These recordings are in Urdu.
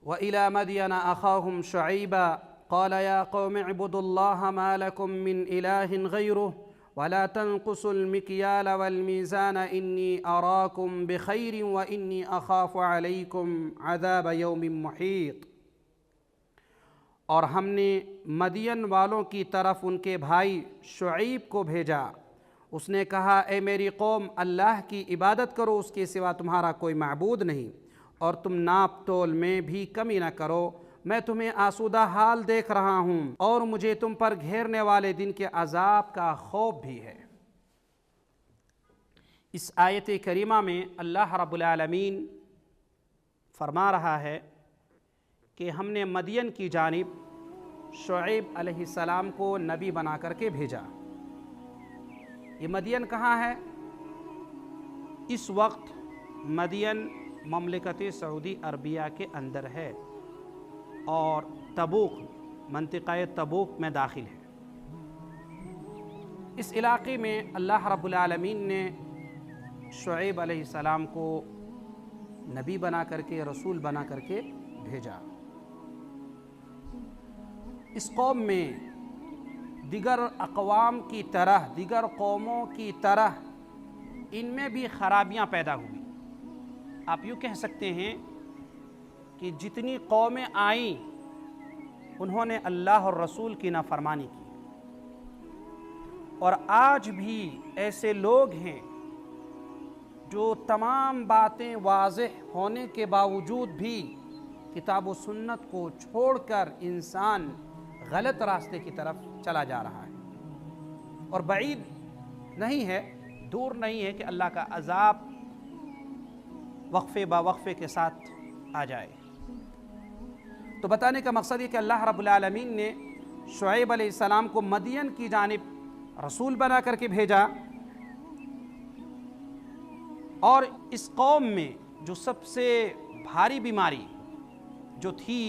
وإلى مدين أخاهم شعيبا قال يا قوم اعبدوا الله ما لكم من إله غيره ولا تنقصوا المكيال والميزان إني أراكم بخير وإني أخاف عليكم عذاب يوم محيط۔ اور ہم نے مدین والوں کی طرف ان کے بھائی شعیب کو بھیجا۔ اس نے کہا اے میری قوم، اللہ کی عبادت کرو، اس کے سوا تمہارا کوئی معبود نہیں، اور تم ناپ تول میں بھی کمی نہ کرو، میں تمہیں آسودہ حال دیکھ رہا ہوں اور مجھے تم پر گھیرنے والے دن کے عذاب کا خوف بھی ہے۔ اس آیت کریمہ میں اللہ رب العالمین فرما رہا ہے کہ ہم نے مدین کی جانب شعیب علیہ السلام کو نبی بنا کر کے بھیجا۔ یہ مدین کہاں ہے؟ اس وقت مدین مملکت سعودی عربیہ کے اندر ہے اور تبوک، منطقہ تبوک میں داخل ہے۔ اس علاقے میں اللہ رب العالمین نے شعیب علیہ السلام کو نبی بنا کر کے، رسول بنا کر کے بھیجا۔ اس قوم میں دیگر اقوام کی طرح، دیگر قوموں کی طرح ان میں بھی خرابیاں پیدا ہوئی۔ آپ یوں کہہ سکتے ہیں کہ جتنی قومیں آئیں انہوں نے اللہ اور رسول کی نافرمانی کی، اور آج بھی ایسے لوگ ہیں جو تمام باتیں واضح ہونے کے باوجود بھی کتاب و سنت کو چھوڑ کر انسان غلط راستے کی طرف چلا جا رہا ہے، اور بعید نہیں ہے، دور نہیں ہے کہ اللہ کا عذاب وقفے با وقفے کے ساتھ آ جائے۔ تو بتانے کا مقصد یہ کہ اللہ رب العالمین نے شعیب علیہ السلام کو مدین کی جانب رسول بنا کر کے بھیجا، اور اس قوم میں جو سب سے بھاری بیماری جو تھی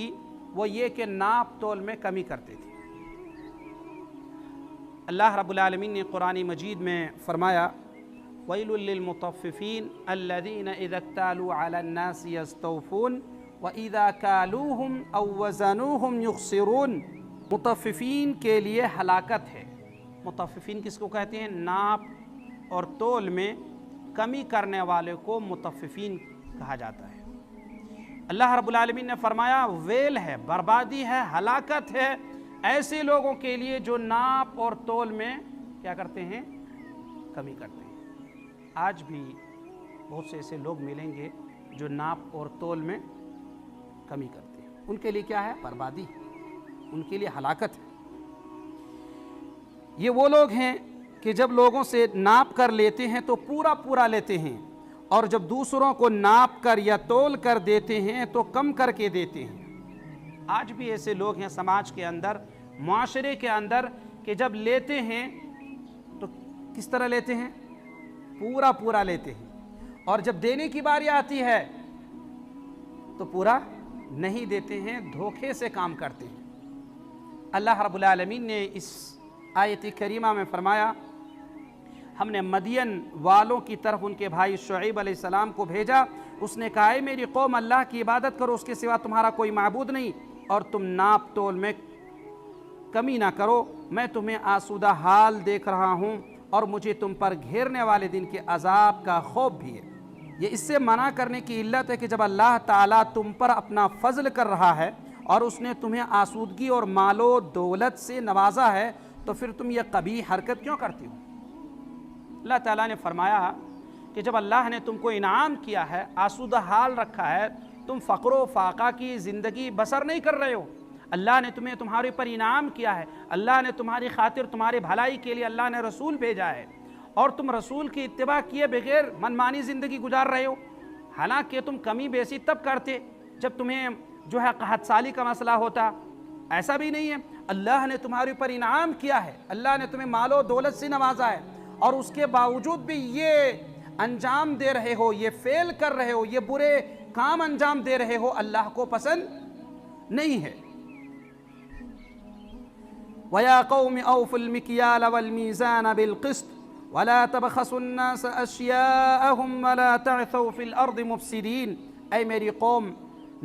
وہ یہ کہ ناپ تول میں کمی کرتے تھے۔ اللہ رب العالمین نے قرآن مجید میں فرمایا وَيْلٌ لِّلْمُطَفِّفِينَ الَّذِينَ إِذَا اكْتَالُوا عَلَى النَّاسِ يَسْتَوْفُونَ وَإِذَا كَالُوهُمْ أَوْ وَزَنُوهُمْ يُخْسِرُونَ۔ مطففین کے لیے ہلاکت ہے۔ مطففین کس کو کہتے ہیں؟ ناپ اور تول میں کمی کرنے والے کو مطففین کہا جاتا ہے۔ اللہ رب العالمین نے فرمایا ویل ہے، بربادی ہے، ہلاکت ہے ایسے لوگوں کے لیے جو ناپ اور تول میں کیا کرتے ہیں؟ کمی کرتے ہیں۔ آج بھی بہت سے ایسے لوگ ملیں گے جو ناپ اور تول میں کمی کرتے ہیں، ان کے لیے کیا ہے؟ بربادی، ان کے لیے ہلاکت ہے۔ یہ وہ لوگ ہیں کہ جب لوگوں سے ناپ کر لیتے ہیں تو پورا پورا لیتے ہیں، اور جب دوسروں کو ناپ کر یا تول کر دیتے ہیں تو کم کر کے دیتے ہیں۔ آج بھی ایسے لوگ ہیں سماج کے اندر، معاشرے کے اندر، کہ جب لیتے ہیں تو کس طرح لیتے ہیں؟ پورا پورا لیتے ہیں، اور جب دینے کی باری آتی ہے تو پورا نہیں دیتے ہیں، دھوکے سے کام کرتے ہیں۔ اللہ رب العالمین نے اس آیت کریمہ میں فرمایا ہم نے مدین والوں کی طرف ان کے بھائی شعیب علیہ السلام کو بھیجا۔ اس نے کہا اے میری قوم، اللہ کی عبادت کرو، اس کے سوا تمہارا کوئی معبود نہیں، اور تم ناپ تول میں کمی نہ کرو، میں تمہیں آسودہ حال دیکھ رہا ہوں اور مجھے تم پر گھیرنے والے دن کے عذاب کا خوف بھی ہے۔ یہ اس سے منع کرنے کی علت ہے کہ جب اللہ تعالیٰ تم پر اپنا فضل کر رہا ہے اور اس نے تمہیں آسودگی اور مال و دولت سے نوازا ہے تو پھر تم یہ قبیح حرکت کیوں کرتی ہو؟ اللہ تعالیٰ نے فرمایا کہ جب اللہ نے تم کو انعام کیا ہے، آسودہ حال رکھا ہے، تم فقر و فاقہ کی زندگی بسر نہیں کر رہے ہو، اللہ نے تمہیں تمہارے پر انعام کیا ہے، اللہ نے تمہاری خاطر تمہارے بھلائی کے لیے اللہ نے رسول بھیجا ہے، اور تم رسول کی اتباع کیے بغیر منمانی زندگی گزار رہے ہو۔ حالانکہ تم کمی بیسی تب کرتے جب تمہیں جو ہے قحط سالی کا مسئلہ ہوتا، ایسا بھی نہیں ہے۔ اللہ نے تمہارے اوپر انعام کیا ہے، اللہ نے تمہیں مال و دولت سے نوازا ہے، اور اس کے باوجود بھی یہ انجام دے رہے ہو، یہ فیل کر رہے ہو، یہ برے کام انجام دے رہے ہو، اللہ کو پسند نہیں ہے۔ وَيَا قَوْمِ أَوْفُوا الْمِكْيَالَ وَالْمِيزَانَ بِالْقِسْطِ وَلَا تَبْخَسُوا النَّاسَ أَشْيَاءَهُمْ وَلَا تَعْثَوْا فِي الْأَرْضِ مُفْسِدِينَ۔ اے میری قوم،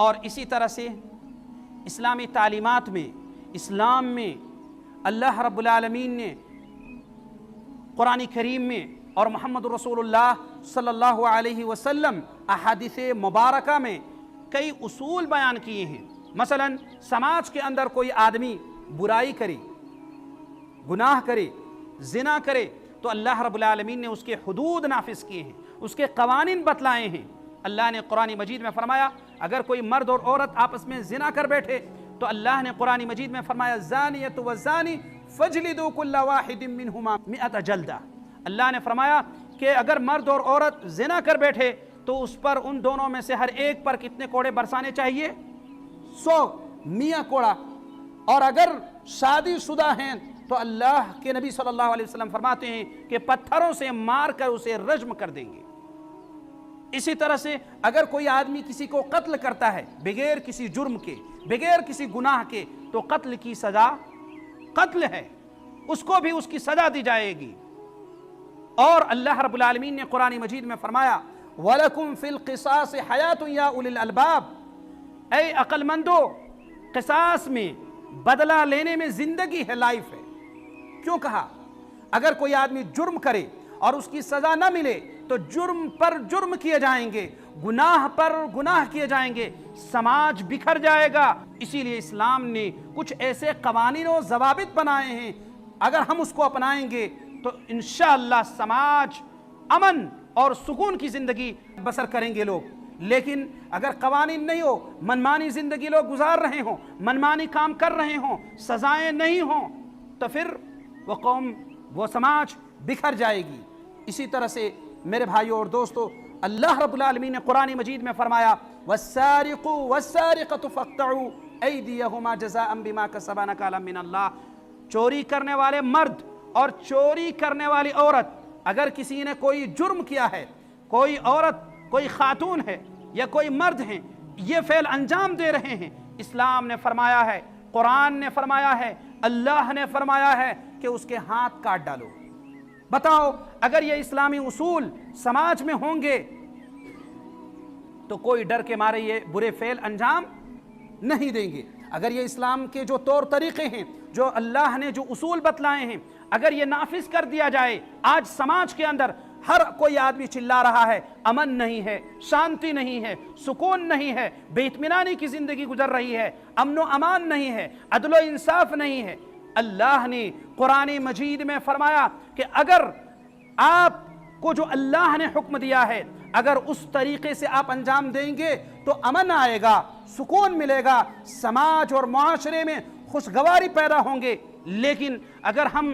اور اسی طرح سے اسلامی تعلیمات میں، اسلام میں اللہ رب العالمین نے قرآن کریم میں اور محمد رسول اللہ صلی اللہ علیہ وسلم احادیث مبارکہ میں کئی اصول بیان کیے ہیں۔ مثلا سماج کے اندر کوئی آدمی برائی کرے، گناہ کرے، زنا کرے تو اللہ رب العالمین نے اس کے حدود نافذ کیے ہیں، اس کے قوانین بتلائے ہیں۔ اللہ نے قرآن مجید میں فرمایا اگر کوئی مرد اور عورت آپس میں زنا کر بیٹھے تو اللہ نے قرآن مجید میں فرمایا الزانیۃ والزانی فاجلدوا کل واحد منہما 100 جلدہ۔ اللہ نے فرمایا کہ اگر مرد اور عورت زنا کر بیٹھے تو اس پر ان دونوں میں سے ہر ایک پر کتنے کوڑے برسانے چاہیے؟ 100 کوڑا۔ اور اگر شادی شدہ ہیں تو اللہ کے نبی صلی اللہ علیہ وسلم فرماتے ہیں کہ پتھروں سے مار کر اسے رجم کر دیں گے۔ اسی طرح سے اگر کوئی آدمی کسی کو قتل کرتا ہے بغیر کسی جرم کے، بغیر کسی گناہ کے، تو قتل کی سزا قتل ہے، اس کو بھی اس کی سزا دی جائے گی۔ اور اللہ رب العالمین نے قرآن مجید میں فرمایا وَلَكُمْ فِي الْقِصَاصِ حَيَاتٌ يَا أُولِي الْأَلْبَابِ، اے عقل مندو، قصاص میں بدلہ لینے میں زندگی ہے، لائف ہے۔ کیوں کہا؟ اگر کوئی آدمی جرم کرے اور اس کی سزا نہ ملے تو جرم پر جرم کیے جائیں گے، گناہ پر گناہ کیے جائیں گے، سماج بکھر جائے گا۔ اسی لیے اسلام نے کچھ ایسے قوانین و ضوابط بنائے ہیں، اگر ہم اس کو اپنائیں گے تو انشاءاللہ سماج امن اور سکون کی زندگی بسر کریں گے لوگ۔ لیکن اگر قوانین نہیں ہو، منمانی زندگی لوگ گزار رہے ہوں، منمانی کام کر رہے ہوں، سزائیں نہیں ہوں، تو پھر وہ قوم، وہ سماج بکھر جائے گی۔ اسی طرح سے میرے بھائیوں اور دوستو، اللہ رب العالمین نے قرآن مجید میں فرمایا وَالسَّارِقُ وَالسَّارِقَةُ فَاقْطَعُوا أَيْدِيَهُمَا جَزَاءً بِمَا كَسَبَا نَكَالًا مِّنَ اللَّهِ۔ چوری کرنے والے مرد اور چوری کرنے والی عورت، اگر کسی نے کوئی جرم کیا ہے، کوئی عورت، کوئی خاتون ہے یا کوئی مرد ہیں، یہ فعل انجام دے رہے ہیں، اسلام نے فرمایا ہے، قرآن نے فرمایا ہے، اللہ نے فرمایا ہے کہ اس کے ہاتھ کاٹ ڈالو۔ بتاؤ اگر یہ اسلامی اصول سماج میں ہوں گے تو کوئی ڈر کے مارے یہ برے فعل انجام نہیں دیں گے۔ اگر یہ اسلام کے جو طور طریقے ہیں، جو اللہ نے جو اصول بتلائے ہیں، اگر یہ نافذ کر دیا جائے، آج سماج کے اندر ہر کوئی آدمی چلا رہا ہے، امن نہیں ہے، شانتی نہیں ہے، سکون نہیں ہے، بے اطمینانی کی زندگی گزر رہی ہے، امن و امان نہیں ہے، عدل و انصاف نہیں ہے۔ اللہ نے قرآن مجید میں فرمایا کہ اگر آپ کو جو اللہ نے حکم دیا ہے اگر اس طریقے سے آپ انجام دیں گے تو امن آئے گا، سکون ملے گا، سماج اور معاشرے میں خوشگواری پیدا ہوں گے۔ لیکن اگر ہم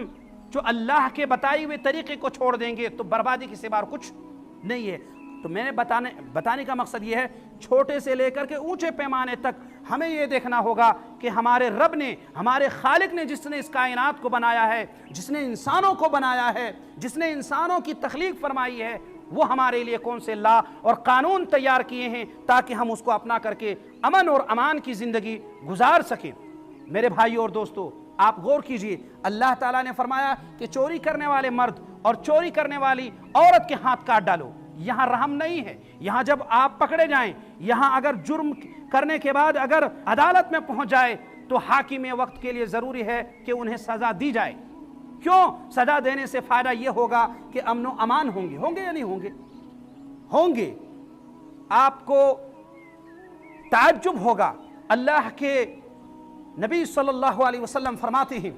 جو اللہ کے بتائے ہوئے طریقے کو چھوڑ دیں گے تو بربادی کے سوا کچھ نہیں ہے۔ تو میں نے بتانے کا مقصد یہ ہے، چھوٹے سے لے کر کے اونچے پیمانے تک ہمیں یہ دیکھنا ہوگا کہ ہمارے رب نے، ہمارے خالق نے، جس نے اس کائنات کو بنایا ہے، جس نے انسانوں کو بنایا ہے، جس نے انسانوں کی تخلیق فرمائی ہے، وہ ہمارے لیے کون سے لا اور قانون تیار کیے ہیں تاکہ ہم اس کو اپنا کر کے امن اور امان کی زندگی گزار سکیں۔ میرے بھائیو اور دوستو، آپ غور کیجئے، اللہ تعالیٰ نے فرمایا کہ چوری کرنے والے مرد اور چوری کرنے والی عورت کے ہاتھ کاٹ ڈالو۔ یہاں رحم نہیں ہے، یہاں جب آپ پکڑے جائیں، یہاں اگر جرم کرنے کے بعد اگر عدالت میں پہنچ جائے تو حاکم وقت کے لیے ضروری ہے کہ انہیں سزا دی جائے۔ کیوں؟ سزا دینے سے فائدہ یہ ہوگا کہ امن و امان ہوں گے یا نہیں ہوں گے؟ ہوں گے۔ آپ کو تعجب ہوگا، اللہ کے نبی صلی اللہ علیہ وسلم فرماتے ہیں،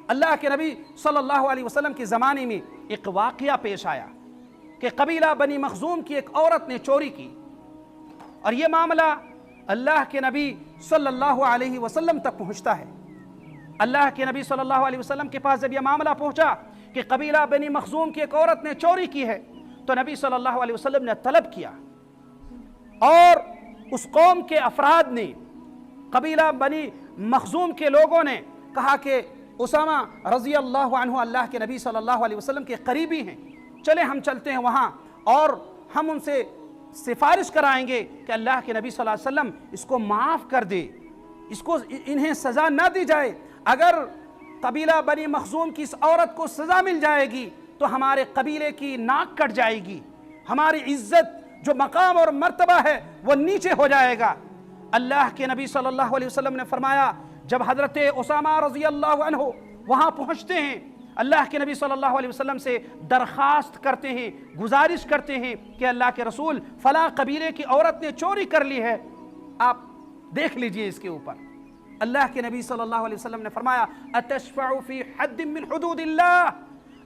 اللہ کے نبی صلی اللہ علیہ وسلم کے زمانے میں ایک واقعہ پیش آیا کہ قبیلہ بنی مخزوم کی ایک عورت نے چوری کی، اور یہ معاملہ اللہ کے نبی صلی اللہ علیہ وسلم تک پہنچتا ہے۔ اللہ کے نبی صلی اللہ علیہ وسلم کے پاس جب یہ معاملہ پہنچا کہ قبیلہ بنی مخزوم کی ایک عورت نے چوری کی ہے تو نبی صلی اللہ علیہ وسلم نے طلب کیا، اور اس قوم کے افراد نے، قبیلہ بنی مخزوم کے لوگوں نے کہا کہ اسامہ رضی اللہ عنہ اللہ کے نبی صلی اللہ علیہ وسلم کے قریبی ہیں، چلے ہم چلتے ہیں وہاں اور ہم ان سے سفارش کرائیں گے کہ اللہ کے نبی صلی اللہ علیہ وسلم اس کو معاف کر دے، انہیں سزا نہ دی جائے۔ اگر قبیلہ بنی مخزوم کی اس عورت کو سزا مل جائے گی تو ہمارے قبیلے کی ناک کٹ جائے گی، ہماری عزت جو مقام اور مرتبہ ہے وہ نیچے ہو جائے گا۔ اللہ کے نبی صلی اللہ علیہ وسلم نے فرمایا جب حضرت اسامہ رضی اللہ عنہ وہاں پہنچتے ہیں، اللہ کے نبی صلی اللہ علیہ وسلم سے درخواست کرتے ہیں، گزارش کرتے ہیں کہ اللہ کے رسول فلاں قبیلے کی عورت نے چوری کر لی ہے، آپ دیکھ لیجئے اس کے اوپر۔ اللہ کے نبی صلی اللہ علیہ وسلم نے فرمایا اتشفع فی حد من حدود اللہ،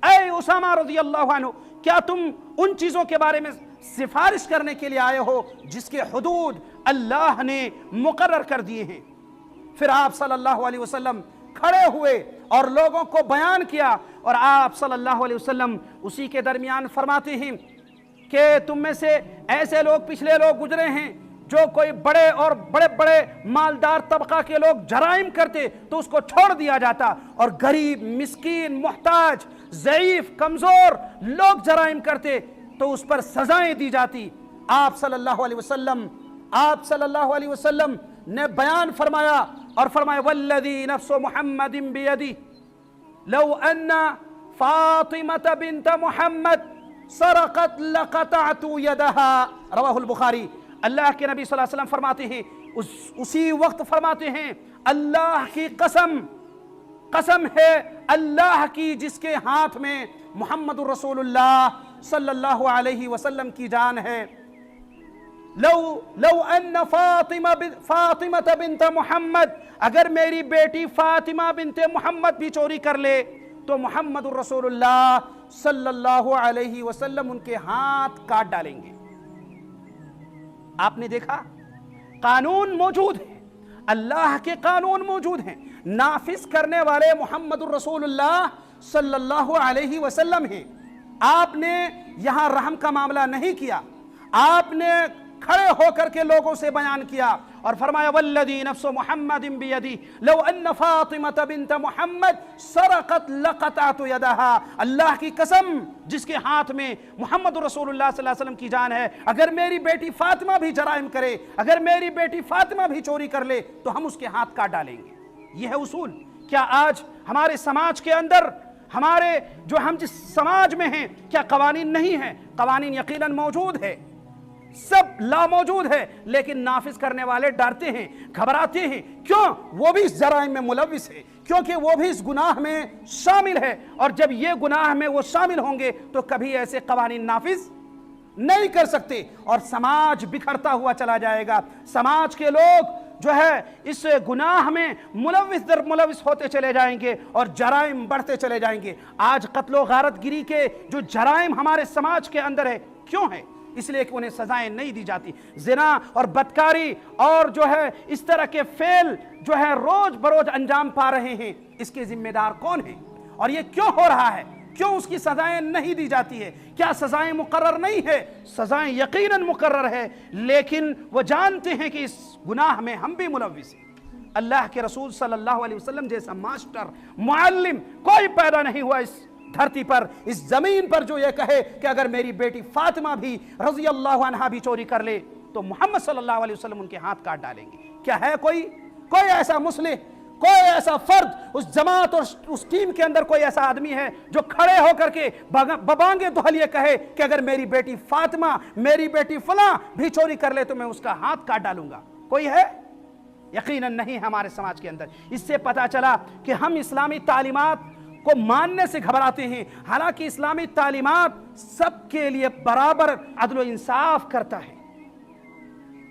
اے اسامہ رضی اللہ عنہ کیا تم ان چیزوں کے بارے میں سفارش کرنے کے لیے آئے ہو جس کے حدود اللہ نے مقرر کر دیے ہیں؟ پھر آپ صلی اللہ علیہ وسلم کھڑے ہوئے اور لوگوں کو بیان کیا، اور آپ صلی اللہ علیہ وسلم اسی کے درمیان فرماتے ہیں کہ تم میں سے ایسے لوگ پچھلے لوگ گزرے ہیں جو کوئی بڑے اور بڑے مالدار طبقہ کے لوگ جرائم کرتے تو اس کو چھوڑ دیا جاتا، اور غریب، مسکین، محتاج، ضعیف، کمزور لوگ جرائم کرتے تو اس پر سزائیں دی جاتی۔ آپ صلی اللہ علیہ وسلم نے بیان فرمایا اور فرمایا والذی نفس محمد بیدی لو ان فاطمة بنت محمد سرقت لقطعت یدها، رواہ البخاری۔ اللہ کے نبی صلی اللہ علیہ وسلم فرماتے ہیں، اسی وقت فرماتے ہیں اللہ کی قسم ہے اللہ کی جس کے ہاتھ میں محمد الرسول اللہ صلی اللہ علیہ وسلم کی جان ہے، لو ان فاطمہ بنت محمد، اگر میری بیٹی فاطمہ بنت محمد بھی چوری کر لے تو محمد الرسول اللہ صلی اللہ علیہ وسلم ان کے ہاتھ کاٹ ڈالیں گے۔ آپ نے دیکھا قانون موجود ہے، اللہ کے قانون موجود ہیں، نافذ کرنے والے محمد الرسول اللہ صلی اللہ علیہ وسلم ہیں۔ آپ نے یہاں رحم کا معاملہ نہیں کیا، آپ نے کھڑے ہو کر کے لوگوں سے بیان کیا اور فرمایا والذی نفس محمد بیدی لو ان فاطمة بنت محمد سرقت لقطعت یدہا، اللہ کی قسم جس کے ہاتھ میں محمد رسول اللہ صلی اللہ علیہ وسلم کی جان ہے، اگر میری بیٹی فاطمہ بھی جرائم کرے، اگر میری بیٹی فاطمہ بھی چوری کر لے تو ہم اس کے ہاتھ کاٹ ڈالیں گے۔ یہ ہے اصول۔ کیا آج ہمارے سماج کے اندر، ہمارے جو ہم جس سماج میں ہیں، کیا قوانین نہیں ہیں؟ قوانین یقیناً موجود ہے، سب لا موجود ہے، لیکن نافذ کرنے والے ڈرتے ہیں، گھبراتے ہیں۔ کیوں؟ وہ بھی اس جرائم میں ملوث ہے، کیونکہ وہ بھی اس گناہ میں شامل ہے، اور جب یہ گناہ میں وہ شامل ہوں گے تو کبھی ایسے قوانین نافذ نہیں کر سکتے، اور سماج بکھرتا ہوا چلا جائے گا۔ سماج کے لوگ جو ہے اس گناہ میں ملوث ہوتے چلے جائیں گے اور جرائم بڑھتے چلے جائیں گے۔ آج قتل و غارت گری کے جو جرائم ہمارے سماج کے اندر ہے، کیوں ہے؟ اس لیے کہ انہیں سزائیں نہیں دی جاتی۔ زنا اور بدکاری اور جو ہے اس طرح کے فعل جو ہے روز بروز انجام پا رہے ہیں، اس کے ذمہ دار کون ہیں؟ اور یہ کیوں ہو رہا ہے؟ کیوں اس کی سزائیں نہیں دی جاتی ہے؟ کیا سزائیں مقرر نہیں ہے؟ سزائیں یقیناً مقرر ہے، لیکن وہ جانتے ہیں کہ اس گناہ میں ہم بھی ملوث ہیں۔ اللہ کے رسول صلی اللہ علیہ وسلم جیسا ماسٹر، معلم کوئی پیدا نہیں ہوا اس دھرتی پر، اس زمین پر جو یہ کہے کہ اگر میری بیٹی فاطمہ بھی رضی اللہ عنہا بھی چوری کر لے تو محمد صلی اللہ علیہ وسلم ان کے ہاتھ کاٹ ڈالیں گے۔ کیا ہے کوئی ایسا مصلح، کوئی ایسا فرد اس جماعت اور اس ٹیم کے اندر، کوئی ایسا آدمی ہے جو کھڑے ہو کر کے ببانگے دہل یہ کہے کہ اگر میری بیٹی فاطمہ، میری بیٹی فلاں بھی چوری کر لے تو میں اس کا ہاتھ کاٹ ڈالوں گا؟ کوئی ہے؟ یقیناً نہیں ہمارے سماج کے اندر۔ اس سے پتہ چلا کہ ہم اسلامی تعلیمات کو ماننے سے گھبراتے ہیں، حالانکہ اسلامی تعلیمات سب کے لیے برابر عدل و انصاف کرتا ہے۔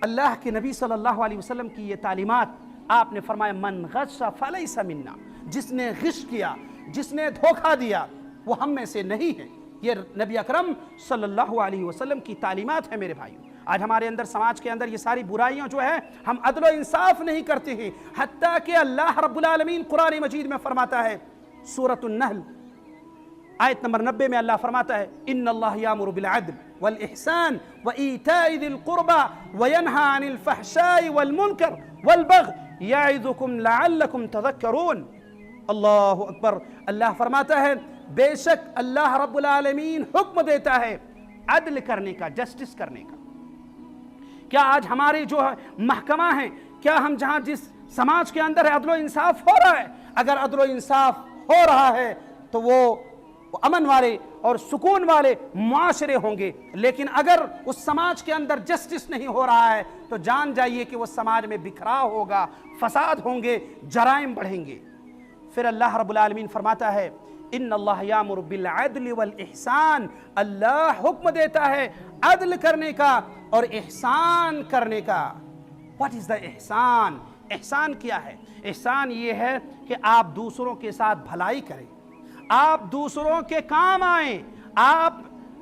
اللہ کے نبی صلی اللہ علیہ وسلم کی یہ تعلیمات، آپ نے فرمایا من غش فلیس منا، جس نے غش کیا، جس نے دھوکہ دیا، وہ ہم میں سے نہیں ہے۔ یہ نبی اکرم صلی اللہ علیہ وسلم کی تعلیمات ہے میرے بھائیوں۔ آج ہمارے اندر، سماج کے اندر یہ ساری برائیاں جو ہے، ہم عدل و انصاف نہیں کرتے ہیں، حتیٰ کہ اللہ رب العالمین قرآن مجید میں فرماتا ہے، سورۃ النحل آیت نمبر 90 میں اللہ فرماتا ہے ان اللہ یامر بالعدل والاحسان وایتاء ذی القربى وینہی عن الفحشاء والمنکر والبغی یعظکم لعلکم تذکرون۔ اللہ اکبر۔ اللہ فرماتا ہے بے شک اللہ رب العالمین حکم دیتا ہے عدل کرنے کا، جسٹس کرنے کا۔ کیا آج ہماری جو محکمہ ہیں، کیا ہم جہاں جس سماج کے اندر ہے عدل و انصاف ہو رہا ہے؟ اگر عدل و انصاف ہو رہا ہے تو وہ وہ امن والے اور سکون والے معاشرے ہوں گے۔ لیکن اگر اس سماج کے اندر جسٹس نہیں ہو رہا ہے تو جان جائیے کہ وہ سماج میں بکھراؤ ہوگا، فساد ہوں گے، جرائم بڑھیں گے۔ پھر اللہ رب العالمین فرماتا ہے ان اللہ یامر بالعدل والاحسان، اللہ حکم دیتا ہے عدل کرنے کا اور احسان کرنے کا۔ What is the احسان؟ احسان کیا ہے؟ احسان یہ ہے کہ آپ دوسروں کے ساتھ بھلائی کریں، آپ دوسروں کے کام آئیں۔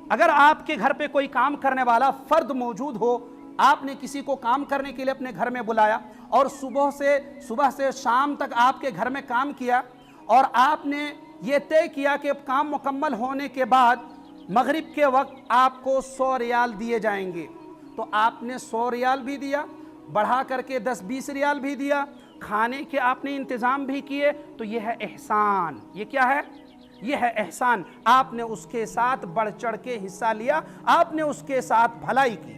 اگر آپ کے گھر پہ کوئی کام کرنے والا فرد موجود ہو، آپ نے کسی کو کام کرنے کے لیے اپنے گھر میں بلایا اور صبح سے شام تک آپ کے گھر میں کام کیا اور آپ نے یہ طے کیا کہ کام مکمل ہونے کے بعد مغرب کے وقت آپ کو 100 ریال دیے جائیں گے، تو آپ نے 100 ریال بھی دیا، بڑھا کر کے 10-20 ریال بھی دیا، کھانے کے آپ نے انتظام بھی کیے، تو یہ ہے احسان۔ یہ کیا ہے؟ یہ ہے احسان۔ آپ نے اس کے ساتھ بڑھ چڑھ کے حصہ لیا، آپ نے اس کے ساتھ بھلائی کی۔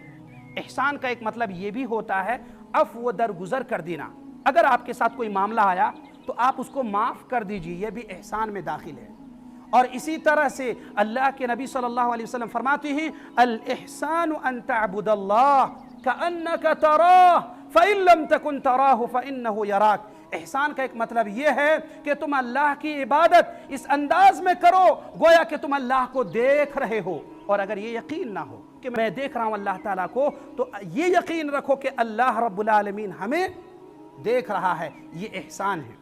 احسان کا ایک مطلب یہ بھی ہوتا ہے عفو درگزر کر دینا۔ اگر آپ کے ساتھ کوئی معاملہ آیا تو آپ اس کو معاف کر دیجئے، یہ بھی احسان میں داخل ہے۔ اور اسی طرح سے اللہ کے نبی صلی اللہ علیہ وسلم فرماتے ہیں الاحسان ان تعبد اللہ کأنک تراہ فإن لم تکن تراہ فإنہ یراک۔ احسان کا ایک مطلب یہ ہے کہ تم اللہ کی عبادت اس انداز میں کرو گویا کہ تم اللہ کو دیکھ رہے ہو، اور اگر یہ یقین نہ ہو کہ میں دیکھ رہا ہوں اللہ تعالیٰ کو تو یہ یقین رکھو کہ اللہ رب العالمین ہمیں دیکھ رہا ہے۔ یہ احسان ہے۔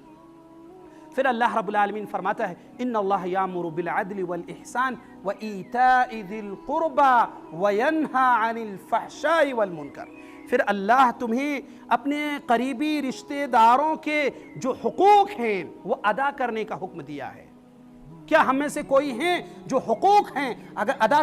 پھر اللہ رب العالمین فرماتا ہے ان اللہ یامر بالعدل والاحسان وایتاء ذی القربى وینہی عن الفحشاء والمنکر۔ پھر اللہ تمہیں اپنے قریبی رشتہ داروں کے جو حقوق ہیں وہ ادا کرنے کا حکم دیا ہے۔ کیا ہم میں سے کوئی ہیں جو حقوق ہیں اگر ادا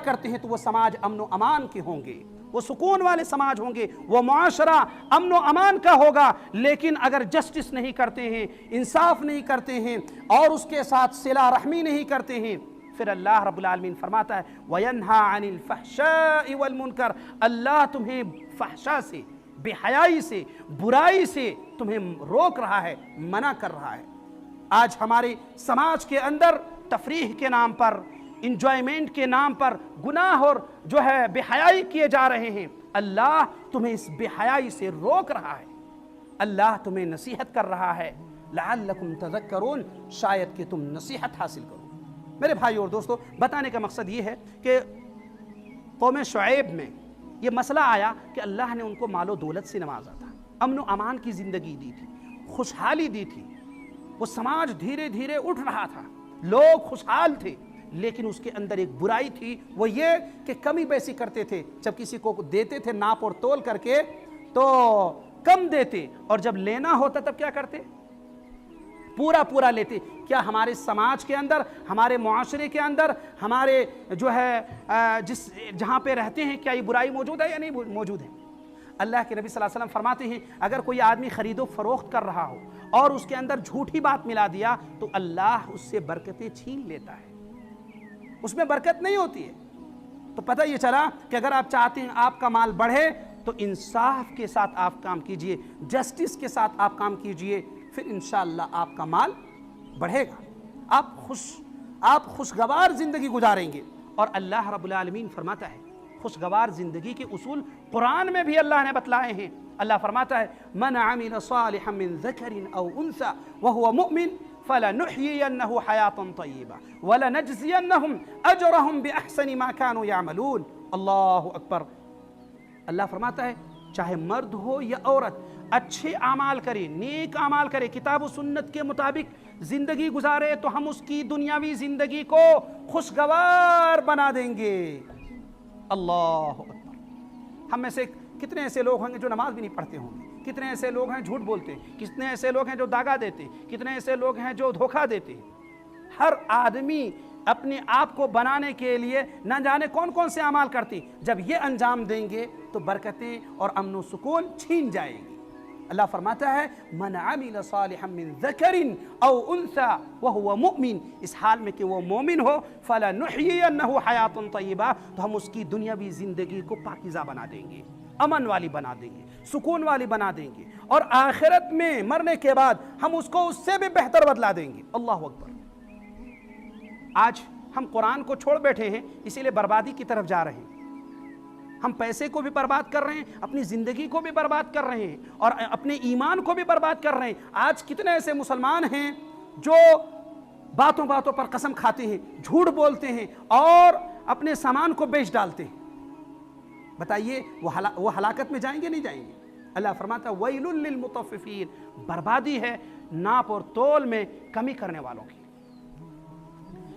کرتے ہیں تو وہ سماج امن و امان کے ہوں گے، وہ سکون والے سماج ہوں گے، وہ معاشرہ امن و امان کا ہوگا۔ لیکن اگر جسٹس نہیں کرتے ہیں، انصاف نہیں کرتے ہیں اور اس کے ساتھ صلہ رحمی نہیں کرتے ہیں، پھر اللہ رب العالمین فرماتا ہے وَيَنْهَا عَنِ الْفَحْشَاءِ وَالْمُنْكَرِ، اللہ تمہیں فحشاء سے، بے حیائی سے، برائی سے تمہیں روک رہا ہے، منع کر رہا ہے۔ آج ہمارے سماج کے اندر تفریح کے نام پر، انجوائمنٹ کے نام پر گناہ اور جو ہے بے حیائی کیے جا رہے ہیں۔ اللہ تمہیں اس بے حیائی سے روک رہا ہے، اللہ تمہیں نصیحت کر رہا ہے لعلکم تذکرون، شاید کہ تم نصیحت حاصل کرو۔ میرے بھائی اور دوستو، بتانے کا مقصد یہ ہے کہ قوم شعیب میں یہ مسئلہ آیا کہ اللہ نے ان کو مال و دولت سے نوازا تھا، امن و امان کی زندگی دی تھی، خوشحالی دی تھی، وہ سماج دھیرے دھیرے اٹھ رہا تھا، لوگ خوشحال تھے، لیکن اس کے اندر ایک برائی تھی، وہ یہ کہ کمی بیسی کرتے تھے۔ جب کسی کو دیتے تھے ناپ اور تول کر کے تو کم دیتے، اور جب لینا ہوتا تب کیا کرتے؟ پورا لیتے۔ کیا ہمارے سماج کے اندر، ہمارے معاشرے کے اندر، ہمارے جو ہے جہاں پہ رہتے ہیں، کیا یہ برائی موجود ہے یا نہیں موجود ہے؟ اللہ کے نبی صلی اللہ علیہ وسلم فرماتے ہیں اگر کوئی آدمی خرید و فروخت کر رہا ہو اور اس کے اندر جھوٹی بات ملا دیا تو اللہ اس سے برکتیں چھین لیتا ہے، اس میں برکت نہیں ہوتی ہے۔ تو پتہ یہ چلا کہ اگر آپ چاہتے ہیں آپ کا مال بڑھے تو انصاف کے ساتھ آپ کام کیجئے، جسٹس کے ساتھ آپ کام کیجئے، پھر انشاءاللہ آپ کا مال بڑھے گا، آپ خوشگوار زندگی گزاریں گے۔ اور اللہ رب العالمین فرماتا ہے خوشگوار زندگی کے اصول قرآن میں بھی اللہ نے بتلائے ہیں۔ اللہ فرماتا ہے من عمل صالحا من ذکر او انثى وهو مؤمن فلنحيينه حياة طيبة ولنجزينهم اجرهم باحسن ما كانوا يعملون۔ اللہ اکبر۔ اللہ فرماتا ہے چاہے مرد ہو یا عورت اچھے اعمال کرے، نیک اعمال کرے، کتاب و سنت کے مطابق زندگی گزارے تو ہم اس کی دنیاوی زندگی کو خوشگوار بنا دیں گے۔ اللہ اکبر۔ ہم میں سے کتنے ایسے لوگ ہوں گے جو نماز بھی نہیں پڑھتے ہوں گے، کتنے ایسے لوگ ہیں جھوٹ بولتے ہیں، کتنے ایسے لوگ ہیں جو داغا دیتے ہیں، کتنے ایسے لوگ ہیں جو دھوکہ دیتے ہیں۔ ہر آدمی اپنے آپ کو بنانے کے لیے نہ جانے کون کون سے اعمال کرتے ہیں، جب یہ انجام دیں گے تو برکتیں اور امن و سکون چھین جائے گی۔ اللہ فرماتا ہے من عمل صالحا من ذکر او انثى وهو مؤمن، اس حال میں کہ وہ مومن ہو، فلنحيينه حیاة طیبہ، تو ہم اس کی دنیاوی زندگی کو پاکیزہ بنا دیں گے، امن والی بنا دیں گے، سکون والی بنا دیں گے، اور آخرت میں مرنے کے بعد ہم اس کو اس سے بھی بہتر بدلا دیں گے۔ اللہ اکبر۔ آج ہم قرآن کو چھوڑ بیٹھے ہیں، اسی لیے بربادی کی طرف جا رہے ہیں۔ ہم پیسے کو بھی برباد کر رہے ہیں، اپنی زندگی کو بھی برباد کر رہے ہیں، اور اپنے ایمان کو بھی برباد کر رہے ہیں۔ آج کتنے ایسے مسلمان ہیں جو باتوں باتوں پر قسم کھاتے ہیں، جھوٹ بولتے ہیں اور اپنے سامان کو بیچ ڈالتے ہیں۔ بتائیے وہ ہلاکت میں جائیں گے نہیں جائیں گے؟ اللہ فرماتا ہے وَيْلٌ لِّلْمُطَفِّفِينَ، بربادی ہے ناپ اور تول میں کمی کرنے والوں کی۔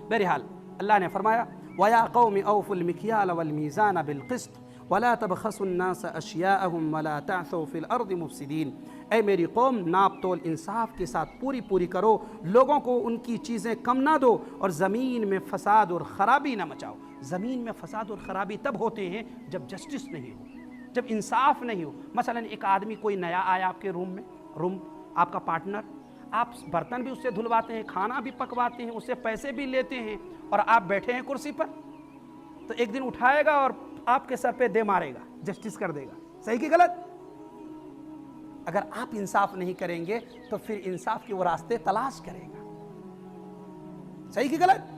بہرحال اللہ نے فرمایا وَيَا قَوْمِ أَوْفُوا الْمِكْيَالَ وَالْمِيزَانَ بِالْقِسْطِ وَلَا تَبْخَسُوا النَّاسَ أَشْيَاءَهُمْ وَلَا تَعْثَوْا فِي الْأَرْضِ مُفْسِدِينَ۔ اے میری قوم، ناپ تول انصاف کے ساتھ پوری کرو، لوگوں کو ان کی چیزیں کم نہ دو اور زمین میں فساد اور خرابی نہ مچاؤ۔ زمین میں فساد اور خرابی تب ہوتے ہیں جب جسٹس نہیں ہو، جب انصاف نہیں ہو۔ مثلا ایک آدمی کوئی نیا آیا آپ کے روم آپ کا پارٹنر، آپ برتن بھی اس سے دھلواتے ہیں، کھانا بھی پکواتے ہیں، اس سے پیسے بھی لیتے ہیں، اور آپ بیٹھے ہیں کرسی پر، تو ایک دن اٹھائے گا اور آپ کے سر پہ دے مارے گا، جسٹس کر دے گا۔ صحیح کہ غلط؟ اگر آپ انصاف نہیں کریں گے تو پھر انصاف کے وہ راستے تلاش کرے گا۔ صحیح کہ غلط؟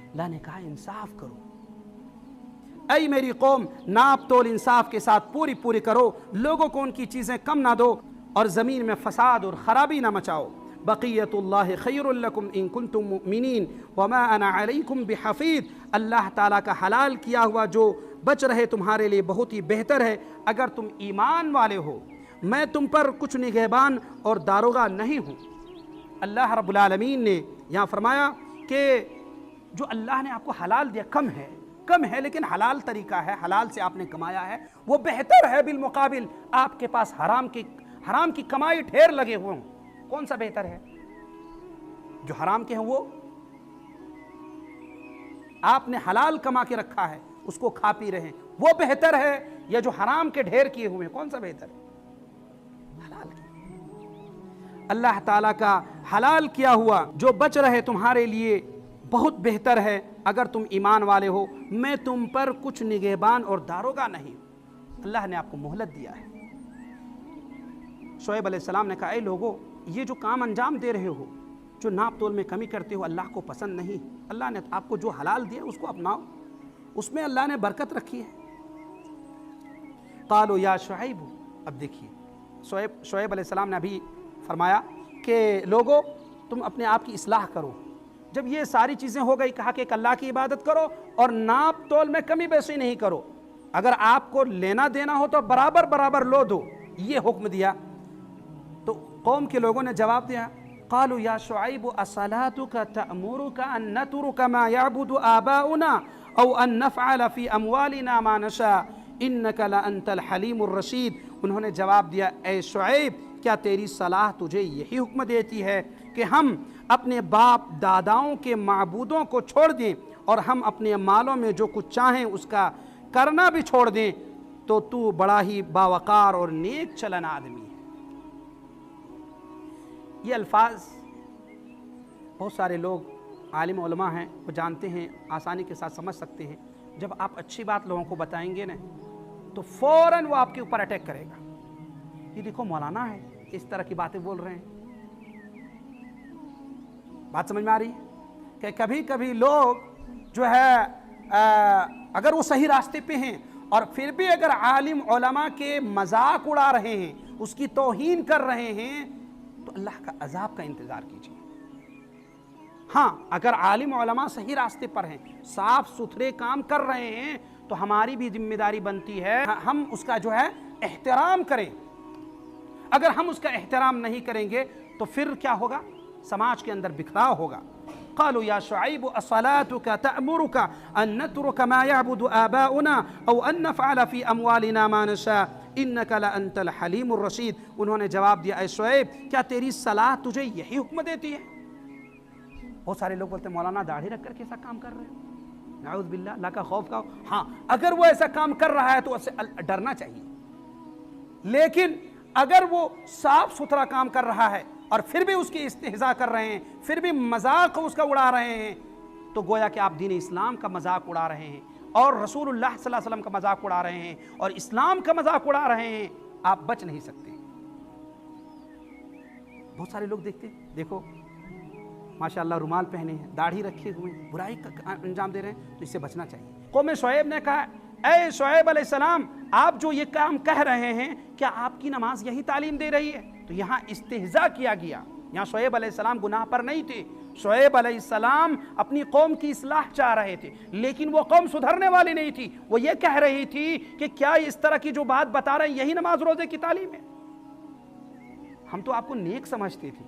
اللہ نے کہا انصاف کرو۔ اے میری قوم، ناپ تول انصاف کے ساتھ پوری کرو، لوگوں کو ان کی چیزیں کم نہ دو اور زمین میں فساد اور خرابی نہ مچاؤ۔ بقیت اللہ خیر لکم ان کنتم مؤمنین وما انا علیکم بحفیظ، اللہ تعالیٰ کا حلال کیا ہوا جو بچ رہے تمہارے لیے بہت ہی بہتر ہے اگر تم ایمان والے ہو، میں تم پر کچھ نگہبان اور داروغہ نہیں ہوں۔ اللہ رب العالمین نے یہاں فرمایا کہ جو اللہ نے آپ کو حلال دیا کم ہے لیکن حلال طریقہ ہے، حلال سے آپ نے کمایا ہے، وہ بہتر ہے بالمقابل آپ کے پاس حرام کی کمائی ڈھیر لگے ہوئے ہوں۔ کون سا بہتر ہے؟ جو حرام کے ہیں وہ آپ نے حلال کما کے رکھا ہے، اس کو کھا پی رہے ہیں، وہ بہتر ہے یا جو حرام کے ڈھیر کیے ہوئے ہیں؟ کون سا بہتر ہے؟ حلال کی۔ اللہ تعالیٰ کا حلال کیا ہوا جو بچ رہے تمہارے لیے بہت بہتر ہے اگر تم ایمان والے ہو، میں تم پر کچھ نگہبان اور داروغہ نہیں ہوں۔ اللہ نے آپ کو مہلت دیا ہے۔ شعیب علیہ السلام نے کہا اے لوگو، یہ جو کام انجام دے رہے ہو، جو ناپ تول میں کمی کرتے ہو، اللہ کو پسند نہیں۔ اللہ نے آپ کو جو حلال دیا اس کو اپناؤ، اس میں اللہ نے برکت رکھی ہے۔ قالوا یا شعیب، اب دیکھیے شعیب علیہ السلام نے ابھی فرمایا کہ لوگو تم اپنے آپ کی اصلاح کرو۔ جب یہ ساری چیزیں ہو گئی، کہا کہ ایک اللہ کی عبادت کرو اور ناپ تول میں کمی بیشی نہیں کرو، اگر آپ کو لینا دینا ہو تو برابر لو دو، یہ حکم دیا۔ تو قوم کے لوگوں نے جواب دیا قالوا یا شعیب اصلاتک تأمرک ان نترک ما یعبد آباؤنا او ان نفعل فی اموالنا ما نشاء انک لانت الحلیم الرشید۔ انہوں نے جواب دیا اے شعیب، کیا تیری صلاح تجھے یہی حکم دیتی ہے کہ ہم اپنے باپ داداؤں کے معبودوں کو چھوڑ دیں اور ہم اپنے مالوں میں جو کچھ چاہیں اس کا کرنا بھی چھوڑ دیں؟ تو بڑا ہی باوقار اور نیک چلن آدمی ہے۔ یہ الفاظ بہت سارے لوگ عالم علماء ہیں وہ جانتے ہیں، آسانی کے ساتھ سمجھ سکتے ہیں۔ جب آپ اچھی بات لوگوں کو بتائیں گے نا تو فوراً وہ آپ کے اوپر اٹیک کرے گا، یہ دیکھو مولانا ہے اس طرح کی باتیں بول رہے ہیں۔ بات سمجھ میں آ رہی ہے کہ کبھی لوگ جو ہے اگر وہ صحیح راستے پہ ہیں اور پھر بھی اگر عالم علماء کے مذاق اڑا رہے ہیں، اس کی توہین کر رہے ہیں، تو اللہ کا عذاب کا انتظار کیجیے۔ ہاں، اگر عالم علماء صحیح راستے پر ہیں، صاف ستھرے کام کر رہے ہیں، تو ہماری بھی ذمہ داری بنتی ہے ہم اس کا جو ہے احترام کریں۔ اگر ہم اس کا احترام نہیں کریں گے تو پھر کیا ہوگا؟ سماج کے اندر بکھراؤ ہوگا۔ قالوا یا شعیب اصلاتک تأمرک ان نترک ما یعبد آباؤنا او ان نفعل فی اموالنا ما نشاء انک لانت الحلیم الرشید۔ انہوں نے جواب دیا اے شعیب، کیا تیری صلاح تجھے یہی حکم دیتی ہے؟ بہت سارے لوگ بولتے ہیں مولانا داڑھی رکھ کر کے ایسا کام کر رہے ہیں، نعوذ باللہ، اللہ کا خوف کا۔ ہاں، اگر وہ ایسا کام کر رہا ہے تو اسے ڈرنا چاہیے، لیکن اگر وہ صاف ستھرا کام کر رہا ہے اور پھر بھی اس کی استہزاء کر رہے ہیں، پھر بھی مذاق اس کا اڑا رہے ہیں، تو گویا کہ آپ دین اسلام کا مذاق اڑا رہے ہیں اور رسول اللہ صلی اللہ علیہ وسلم کا مذاق اڑا رہے ہیں اور اسلام کا مذاق اڑا رہے ہیں۔ آپ بچ نہیں سکتے۔ بہت سارے لوگ دیکھو ماشاءاللہ رومال پہنے ہیں، داڑھی رکھے ہوئے ہیں، برائی کا انجام دے رہے ہیں، تو اس سے بچنا چاہیے۔ قوم شعیب نے کہا اے شعیب علیہ السلام، آپ جو یہ کام کہہ رہے ہیں کیا آپ کی نماز یہی تعلیم دے رہی ہے؟ تو یہاں استہزاء کیا گیا۔ یہاں شعیب علیہ السلام گناہ پر نہیں تھے، شعیب علیہ السلام اپنی قوم کی اصلاح چاہ رہے تھے، لیکن وہ قوم سدھرنے والی نہیں تھی۔ وہ یہ کہہ رہی تھی کہ کیا اس طرح کی جو بات بتا رہے ہیں یہی نماز روزے کی تعلیم ہے؟ ہم تو آپ کو نیک سمجھتے تھے،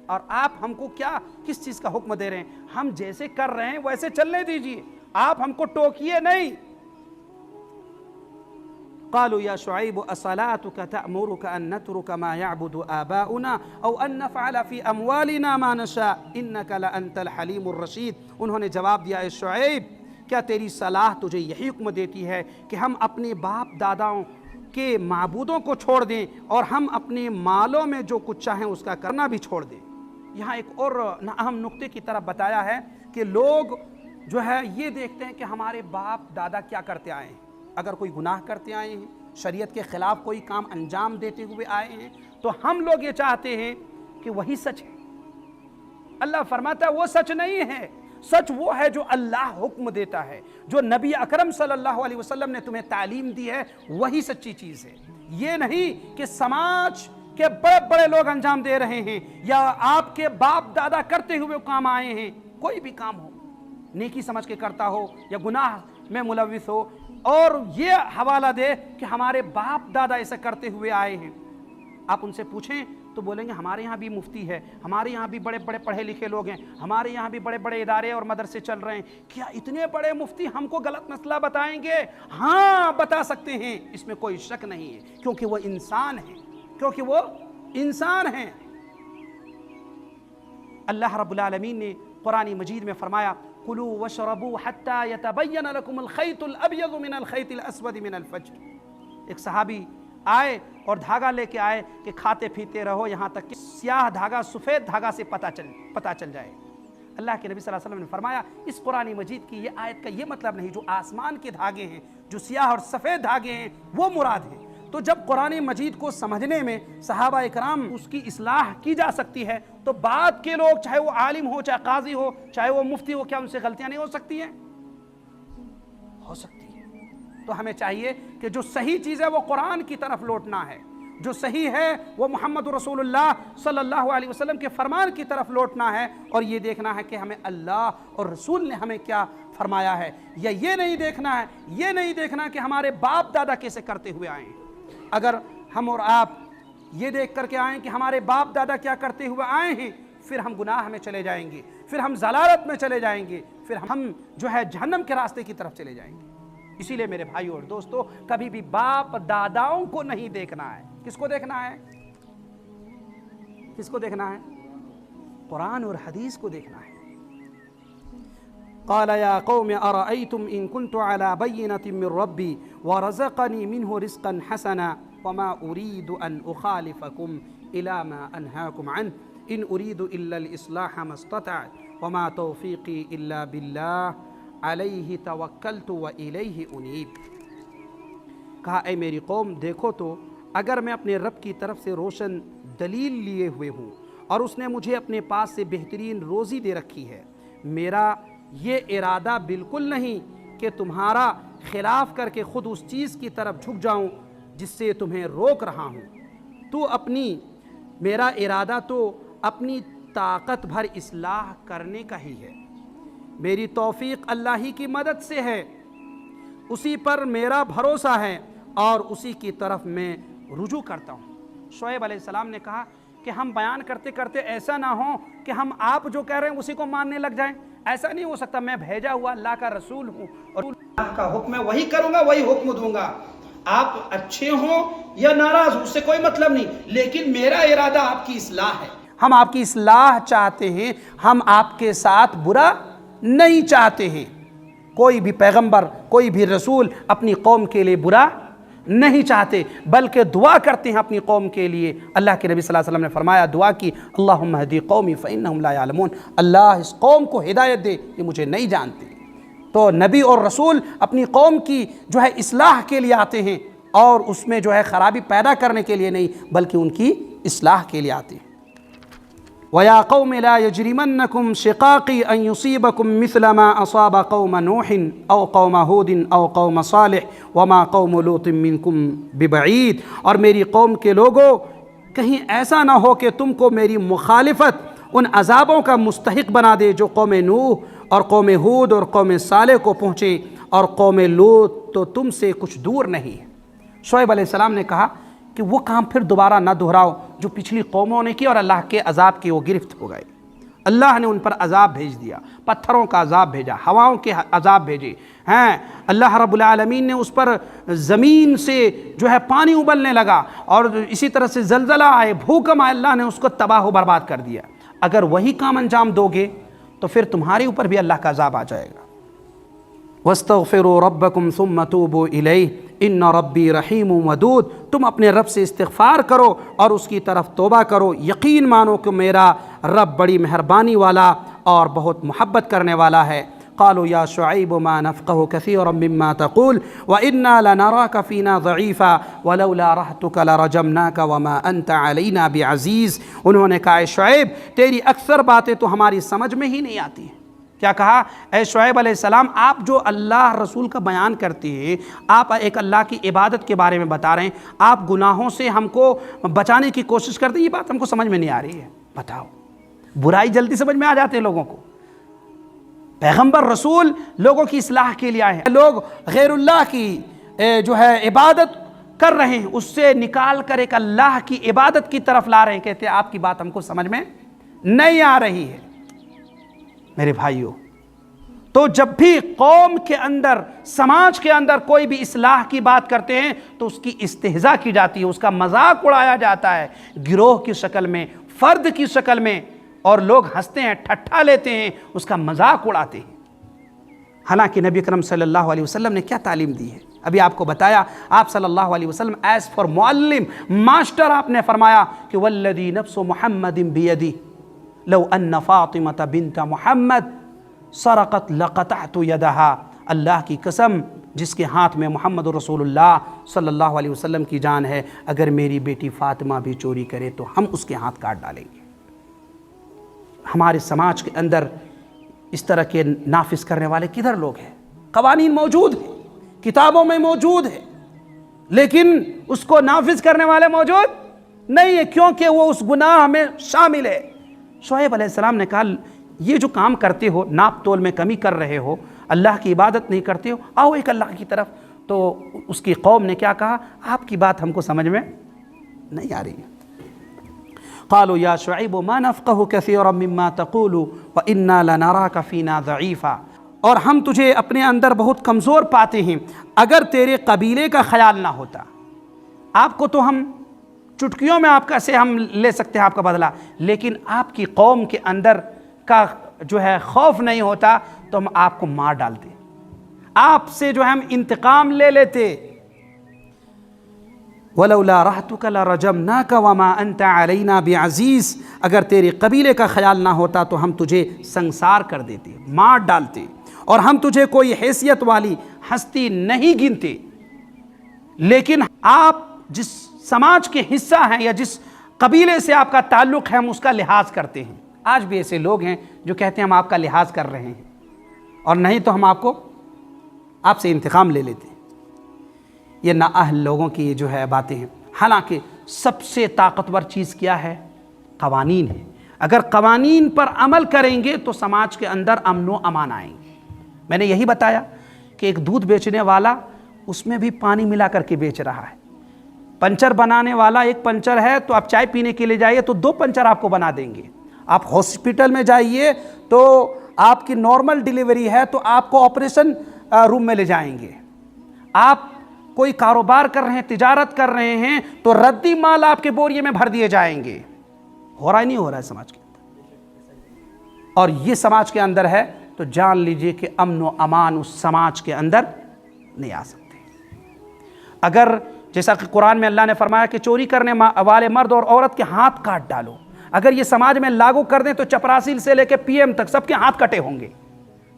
اور آپ ہم کو کیا کس چیز کا حکم دے رہے ہیں؟ ہم جیسے کر رہے ہیں ویسے چلنے دیجئے، آپ ہم کو ٹوکیے نہیں۔ قالوا يا شعيب أصلاتك تأمرك أن نترك ما يعبد آباؤنا أو أن نفعل في أموالنا ما نشاء إنك لأنت الحليم الرشيد۔ انہوں نے جواب دیا اے شعیب، کیا تیری صلاح تجھے یہی حکم دیتی ہے کہ ہم اپنے باپ داداؤں کے معبودوں کو چھوڑ دیں اور ہم اپنے مالوں میں جو کچھ چاہیں اس کا کرنا بھی چھوڑ دیں؟ یہاں ایک اور اہم نقطے کی طرف بتایا ہے کہ لوگ جو ہے یہ دیکھتے ہیں کہ ہمارے باپ دادا کیا کرتے آئے ہیں، اگر کوئی گناہ کرتے آئے ہیں، شریعت کے خلاف کوئی کام انجام دیتے ہوئے آئے ہیں، تو ہم لوگ یہ چاہتے ہیں کہ وہی سچ ہے۔ اللہ فرماتا ہے وہ سچ نہیں ہے، سچ وہ ہے جو اللہ حکم دیتا ہے، جو نبی اکرم صلی اللہ علیہ وسلم نے تمہیں تعلیم دی ہے، وہی سچی چیز ہے۔ یہ نہیں کہ سماج کے بڑے بڑے لوگ انجام دے رہے ہیں یا آپ کے باپ دادا کرتے ہوئے کام آئے ہیں، کوئی بھی کام ہو، نیکی سمجھ کے کرتا ہو یا گناہ میں ملوث ہو، اور یہ حوالہ دے کہ ہمارے باپ دادا ایسا کرتے ہوئے آئے ہیں، آپ ان سے پوچھیں تو بولیں گے ہمارے یہاں بھی مفتی ہے، ہمارے یہاں بھی بڑے بڑے پڑھے لکھے لوگ ہیں، ہمارے یہاں بھی بڑے بڑے ادارے اور مدرسے چل رہے ہیں، کیا اتنے بڑے مفتی ہم کو غلط مسئلہ بتائیں گے؟ ہاں بتا سکتے ہیں، اس میں کوئی شک نہیں ہے، کیونکہ وہ انسان ہیں، کیونکہ وہ انسان ہیں۔ اللہ رب العالمین نے قرآن مجید میں فرمایا کلوا واشربوا حتى يتبين لكم الخيط الابيض من الخيط الاسود من الفجر۔ ایک صحابی آئے اور دھاگا لے کے آئے کہ کھاتے پیتے رہو یہاں تک کہ سیاہ دھاگا سفید دھاگا سے پتہ چل جائے۔ اللہ کے نبی صلی اللہ علیہ وسلم نے فرمایا اس قرآن مجید کی یہ آیت کا یہ مطلب نہیں جو آسمان کے دھاگے ہیں، جو سیاہ اور سفید دھاگے ہیں وہ مراد ہیں۔ تو جب قرآن مجید کو سمجھنے میں صحابہ اکرام اس کی اصلاح کی جا سکتی ہے، تو بعد کے لوگ چاہے وہ عالم ہو، چاہے قاضی ہو، چاہے وہ مفتی ہو، کیا ان سے غلطیاں نہیں ہو سکتی ہیں؟ ہو سکتی ہیں۔ تو ہمیں چاہیے کہ جو صحیح چیز ہے وہ قرآن کی طرف لوٹنا ہے، جو صحیح ہے وہ محمد رسول اللہ صلی اللہ علیہ وسلم کے فرمان کی طرف لوٹنا ہے، اور یہ دیکھنا ہے کہ ہمیں اللہ اور رسول نے ہمیں کیا فرمایا ہے، یا یہ نہیں دیکھنا کہ ہمارے باپ دادا کیسے کرتے ہوئے آئے ہیں۔ اگر ہم اور آپ یہ دیکھ کر کے آئیں کہ ہمارے باپ دادا کیا کرتے ہوئے آئے ہیں، پھر ہم گناہ میں چلے جائیں گے، پھر ہم ضلالت میں چلے جائیں گے، پھر ہم جو ہے جہنم کے راستے کی طرف چلے جائیں گے۔ اسی لیے میرے بھائیو اور دوستو، کبھی بھی باپ داداؤں کو نہیں دیکھنا ہے۔ کس کو دیکھنا ہے؟ کس کو دیکھنا ہے؟ قرآن اور حدیث کو دیکھنا ہے۔ قال يا قوم أرأيتم إن كنت على بينة من ربي ورزقني منه رزقا حسنا وما أريد أن أخالفكم إلى ما أنهاكم عنه إن أريد إلا الإصلاح ما استطعت وما توفيقي إلا بالله عليه توكلت وإليه أنيب۔ کہا اے میری قوم دیکھو تو اگر میں اپنے رب کی طرف سے روشن دلیل لیے ہوئے ہوں اور اس نے مجھے اپنے پاس سے بہترین روزی دے رکھی ہے، میرا یہ ارادہ بالکل نہیں کہ تمہارا خلاف کر کے خود اس چیز کی طرف جھک جاؤں جس سے تمہیں روک رہا ہوں۔ میرا ارادہ تو اپنی طاقت بھر اصلاح کرنے کا ہی ہے، میری توفیق اللہ ہی کی مدد سے ہے، اسی پر میرا بھروسہ ہے اور اسی کی طرف میں رجوع کرتا ہوں۔ شعیب علیہ السلام نے کہا کہ ہم بیان کرتے کرتے ایسا نہ ہو کہ ہم آپ جو کہہ رہے ہیں اسی کو ماننے لگ جائیں، ایسا نہیں ہو سکتا۔ میں بھیجا ہوا اللہ کا رسول ہوں اور اللہ کا حکم ہے وہی کروں گا، وہی حکم دوں گا، آپ اچھے ہوں یا ناراض ہوں اس سے کوئی مطلب نہیں، لیکن میرا ارادہ آپ کی اصلاح ہے، ہم آپ کی اصلاح چاہتے ہیں، ہم آپ کے ساتھ برا نہیں چاہتے ہیں۔ کوئی بھی پیغمبر، کوئی بھی رسول اپنی قوم کے لیے برا نہیں چاہتے بلکہ دعا کرتے ہیں اپنی قوم کے لیے۔ اللہ کے نبی صلی اللہ علیہ وسلم نے فرمایا، دعا کی، اللہم اہدی قومی فإنہم لا یعلمون، اللہ اس قوم کو ہدایت دے یہ مجھے نہیں جانتے۔ تو نبی اور رسول اپنی قوم کی جو ہے اصلاح کے لیے آتے ہیں، اور اس میں جو ہے خرابی پیدا کرنے کے لیے نہیں بلکہ ان کی اصلاح کے لیے آتے ہیں۔ وَيَا قَوْمِ لَا يَجْرِمَنَّكُمْ شِقَاقِي أَن يُصِيبَكُمْ مِثْلَ مَا أَصَابَ قَوْمَ نُوحٍ أَوْ قَوْمَ هُودٍ أَوْ قَوْمَ صَالِحٍ وَمَا قَوْمُ لُوطٍ مِّنكُمْ بِبَعِيدٍ، اور میری قوم کے لوگوں کہیں ایسا نہ ہو کہ تم کو میری مخالفت ان عذابوں کا مستحق بنا دے جو قوم نوح اور قوم ہود اور قوم صالح کو پہنچے، اور قوم لوط تو تم سے کچھ دور نہیں ہے۔ شعیب علیہ السلام نے کہا کہ وہ کام پھر دوبارہ نہ دہراؤ جو پچھلی قوموں نے کی، اور اللہ کے عذاب کی وہ گرفت ہو گئے۔ اللہ نے ان پر عذاب بھیج دیا، پتھروں کا عذاب بھیجا، ہواؤں کے عذاب بھیجے ہیں، اللہ رب العالمین نے اس پر زمین سے جو ہے پانی ابلنے لگا، اور اسی طرح سے زلزلہ آئے، بھوکم آئے، اللہ نے اس کو تباہ و برباد کر دیا۔ اگر وہی کام انجام دو گے تو پھر تمہارے اوپر بھی اللہ کا عذاب آ جائے گا۔ وَاسْتَغْفِرُوا رَبَّكُمْ ثُمَّ تُوبُوا إِلَيْهِ إِنَّ رَبِّي رَحِيمٌ وَدُودٌ، تم اپنے رب سے استغفار کرو اور اس کی طرف توبہ کرو، یقین مانو کہ میرا رب بڑی مہربانی والا اور بہت محبت کرنے والا ہے۔ قالوا يا شعيب ما نفقه كثيرا مما تقول وإنا لنراك فينا ضعيفا ولولا رهتك لرجمناك وما أنت علينا بعزيز، انہوں نے کہا اے شعیب تیری اکثر باتیں تو ہماری سمجھ میں ہی نہیں آتی ہیں۔ کیا کہا؟ اے شعیب علیہ السلام آپ جو اللہ رسول کا بیان کرتے ہیں، آپ ایک اللہ کی عبادت کے بارے میں بتا رہے ہیں، آپ گناہوں سے ہم کو بچانے کی کوشش کرتے ہیں، یہ بات ہم کو سمجھ میں نہیں آ رہی ہے۔ بتاؤ، برائی جلدی سمجھ میں آ جاتے ہیں لوگوں کو۔ پیغمبر رسول لوگوں کی اصلاح کے لیے آئے ہیں، لوگ غیر اللہ کی جو ہے عبادت کر رہے ہیں، اس سے نکال کر ایک اللہ کی عبادت کی طرف لا رہے ہیں، کہتے ہیں آپ کی بات ہم کو سمجھ میں نہیں آ رہی ہے۔ میرے بھائیوں، تو جب بھی قوم کے اندر، سماج کے اندر کوئی بھی اصلاح کی بات کرتے ہیں تو اس کی استہزاء کی جاتی ہے، اس کا مذاق اڑایا جاتا ہے، گروہ کی شکل میں، فرد کی شکل میں، اور لوگ ہنستے ہیں، ٹھٹھا لیتے ہیں، اس کا مذاق اڑاتے ہیں۔ حالانکہ نبی اکرم صلی اللہ علیہ وسلم نے کیا تعلیم دی ہے؟ ابھی آپ کو بتایا، آپ صلی اللہ علیہ وسلم ایز فار معلم، ماسٹر، آپ نے فرمایا کہ والذی نفس محمد بیدی لو ان فاطمہ بنت محمد سرقت لقطعت یدہا، اللہ کی قسم جس کے ہاتھ میں محمد رسول اللہ صلی اللہ علیہ وسلم کی جان ہے، اگر میری بیٹی فاطمہ بھی چوری کرے تو ہم اس کے ہاتھ کاٹ ڈالیں گے۔ ہمارے سماج کے اندر اس طرح کے نافذ کرنے والے کدھر لوگ ہیں؟ قوانین موجود ہیں، کتابوں میں موجود ہے، لیکن اس کو نافذ کرنے والے موجود نہیں ہے، کیونکہ وہ اس گناہ میں شامل ہے۔ شعیب علیہ السلام نے کہا یہ جو کام کرتے ہو، ناپ تول میں کمی کر رہے ہو، اللہ کی عبادت نہیں کرتے ہو، آؤ ایک اللہ کی طرف۔ تو اس کی قوم نے کیا کہا؟ آپ کی بات ہم کو سمجھ میں نہیں آ رہی ہے۔ قالوا یا شعیب ما نفقہ کثیرا مما تقول وإنا لنراک فینا ضعیفا، اور ہم تجھے اپنے اندر بہت کمزور پاتے ہیں، اگر تیرے قبیلے کا خیال نہ ہوتا، آپ کو تو ہم چٹکیوں میں آپ کا سے ہم لے سکتے ہیں آپ کا بدلہ، لیکن آپ کی قوم کے اندر کا جو ہے خوف نہیں ہوتا تو ہم آپ کو مار ڈالتے، آپ سے جو ہے ہم انتقام لے لیتے۔ وَلَوْلَا رَحْتُكَ لَرَجَمْنَاكَ وَمَا أَنْتَ عَلَيْنَا بِعَزِيزٍ، اگر تیرے قبیلے کا خیال نہ ہوتا تو ہم تجھے سنسار کر دیتے، مار ڈالتے، اور ہم تجھے کوئی حیثیت والی ہستی نہیں گنتے۔ لیکن آپ جس سماج کے حصہ ہیں یا جس قبیلے سے آپ کا تعلق ہے، ہم اس کا لحاظ کرتے ہیں۔ آج بھی ایسے لوگ ہیں جو کہتے ہیں ہم آپ کا لحاظ کر رہے ہیں، اور نہیں تو ہم آپ سے انتقام لے لیتے ہیں۔ یہ نااہل لوگوں کی جو ہے باتیں ہیں۔ حالانکہ سب سے طاقتور چیز کیا ہے؟ قوانین ہے۔ اگر قوانین پر عمل کریں گے تو سماج کے اندر امن و امان آئیں گے۔ میں نے یہی بتایا کہ ایک دودھ بیچنے والا اس میں بھی پانی ملا کر کے بیچ رہا ہے، پنچر بنانے والا ایک پنچر ہے تو آپ چائے پینے کے لیے جائیے تو 2 پنچر آپ کو بنا دیں گے، آپ ہاسپٹل میں جائیے تو آپ کی نارمل ڈیلیوری ہے تو آپ کو آپریشن روم میں لے جائیں گے، آپ کوئی کاروبار کر رہے ہیں، تجارت کر رہے ہیں تو ردی مال آپ کے بوریے میں بھر دیے جائیں گے۔ ہو رہا ہے نہیں ہو رہا ہے سماج کے اندر؟ اور یہ سماج کے اندر ہے تو جان لیجئے کہ امن و امان اس سماج کے اندر نہیں آ سکتے۔ اگر جیسا کہ قرآن میں اللہ نے فرمایا کہ چوری کرنے والے مرد اور عورت کے ہاتھ کاٹ ڈالو، اگر یہ سماج میں لاگو کر دیں تو چپراسی سے لے کے پی ایم تک سب کے ہاتھ کٹے ہوں گے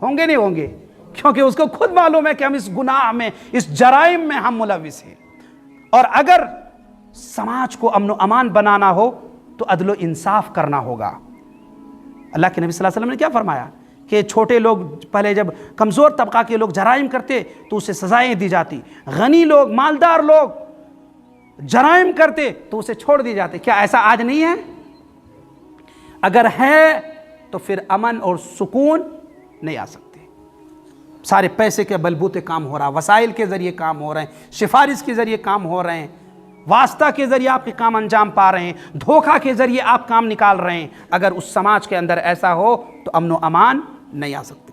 نہیں ہوں گے؟ کیونکہ اس کو خود معلوم ہے کہ ہم اس گناہ میں، اس جرائم میں ہم ملوث ہیں۔ اور اگر سماج کو امن و امان بنانا ہو تو عدل و انصاف کرنا ہوگا، اللہ کے نبی صلی اللہ علیہ وسلم نے کیا فرمایا کہ چھوٹے لوگ پہلے جب کمزور طبقہ کے لوگ جرائم کرتے تو اسے سزائیں دی جاتی، غنی لوگ مالدار لوگ جرائم کرتے تو اسے چھوڑ دی جاتے. کیا ایسا آج نہیں ہے؟ اگر ہے تو پھر امن اور سکون نہیں آ سکتے. سارے پیسے کے بلبوتے کام ہو رہا، وسائل کے ذریعے کام ہو رہے ہیں، سفارش کے ذریعے کام ہو رہے ہیں، واسطہ کے ذریعے آپ کے کام انجام پا رہے ہیں، دھوکہ کے ذریعے آپ کام نکال رہے ہیں. اگر اس سماج کے اندر ایسا ہو تو امن و امان نہیں آ سکتے.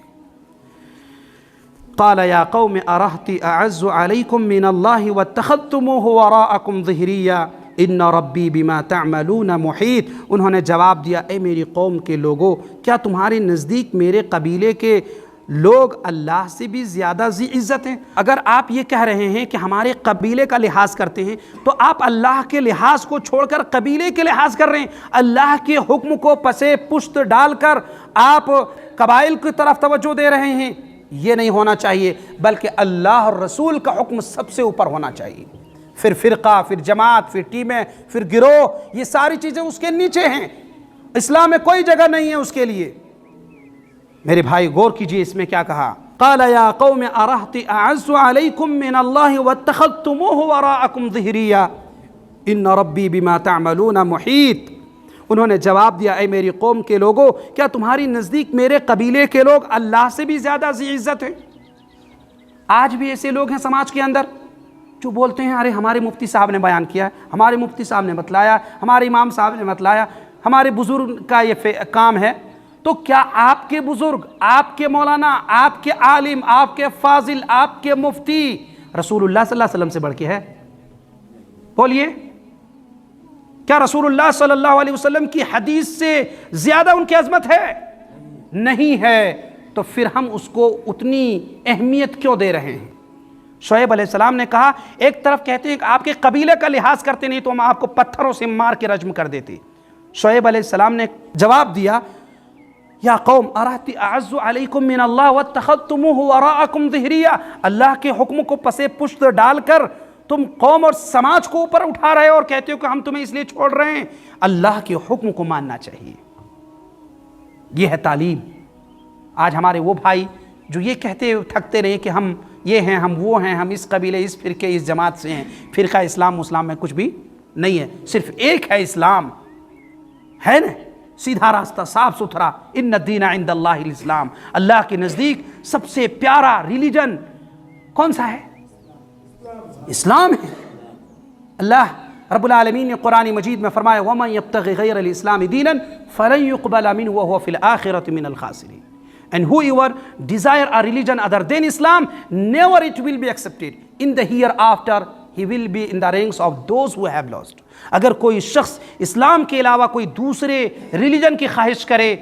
قال یا قوم ارہتی اعز علیکم من اللہ واتخذتموہ وراءکم ظہریہ ان ربی بما تعملون محیط. انہوں نے جواب دیا اے میری قوم کے لوگوں، کیا تمہارے نزدیک میرے قبیلے کے لوگ اللہ سے بھی زیادہ ذی عزت ہیں؟ اگر آپ یہ کہہ رہے ہیں کہ ہمارے قبیلے کا لحاظ کرتے ہیں تو آپ اللہ کے لحاظ کو چھوڑ کر قبیلے کے لحاظ کر رہے ہیں. اللہ کے حکم کو پسے پشت ڈال کر آپ قبائل کی طرف توجہ دے رہے ہیں. یہ نہیں ہونا چاہیے، بلکہ اللہ اور رسول کا حکم سب سے اوپر ہونا چاہیے. پھر فرقہ، پھر جماعت، پھر ٹیمیں، پھر گروہ، یہ ساری چیزیں اس کے نیچے ہیں. اسلام میں کوئی جگہ نہیں ہے اس کے لیے. میرے بھائی غور کیجئے اس میں کیا کہا. قال یا قوم ارہتی اعز علیکم من اللہ واتخذتموہ وراءکم ظہریہ ان ربی بما تعملون محیط. انہوں نے جواب دیا اے میری قوم کے لوگوں، کیا تمہاری نزدیک میرے قبیلے کے لوگ اللہ سے بھی زیادہ ذی عزت ہیں؟ آج بھی ایسے لوگ ہیں سماج کے اندر جو بولتے ہیں ارے ہمارے مفتی صاحب نے بیان کیا، ہمارے مفتی صاحب نے بتلایا، ہمارے امام صاحب نے بتلایا، ہمارے بزرگ کا یہ کام ہے. تو کیا آپ کے بزرگ، آپ کے مولانا، آپ کے عالم، آپ کے فاضل، آپ کے مفتی رسول اللہ صلی اللہ علیہ وسلم سے بڑھ کے ہے؟ بولیے، کیا رسول اللہ صلی اللہ علیہ وسلم کی حدیث سے زیادہ ان کی عظمت ہے؟ نہیں ہے. تو پھر ہم اس کو اتنی اہمیت کیوں دے رہے ہیں؟ شعیب علیہ السلام نے کہا، ایک طرف کہتے ہیں کہ آپ کے قبیلے کا لحاظ کرتے نہیں تو ہم آپ کو پتھروں سے مار کے رجم کر دیتے. شعیب علیہ السلام نے جواب دیا یا قوم ارہتی اعز علیکم من اللہ واتخذتموہ وراءکم ظہریہ. اللہ کے حکم کو پسے پشت ڈال کر تم قوم اور سماج کو اوپر اٹھا رہے ہو اور کہتے ہو کہ ہم تمہیں اس لیے چھوڑ رہے ہیں. اللہ کے حکم کو ماننا چاہیے. یہ ہے تعلیم. آج ہمارے وہ بھائی جو یہ کہتے تھکتے رہے کہ ہم یہ ہیں، ہم وہ ہیں، ہم اس قبیلے، اس فرقے، اس جماعت سے ہیں. فرقہ اسلام میں کچھ بھی نہیں ہے، صرف ایک ہے اسلام، ہے نا؟ سیدھا راستہ، صاف ستھرا. ان الدین عند اللہ الاسلام. اللہ کے نزدیک سب سے پیارا ریلیجن کون سا ہے؟ اسلام ہے. اللہ رب العالمین نے قرآن مجید میں فرمایا وَمَن يَبْتَغِ غَيْرَ الْإِسْلَامِ دِينًا فَلَن يُقْبَلَ مِنْهُ وَهُوَ فِي الْآخِرَةِ مِنَ الْخَاسِرِينَ. And whoever desire a religion other than Islam, never it will be accepted. In the hereafter, he will be in the ranks of those who have lost. اگر کوئی شخص اسلام کے علاوہ کوئی دوسرے ریلیجن کی خواہش کرے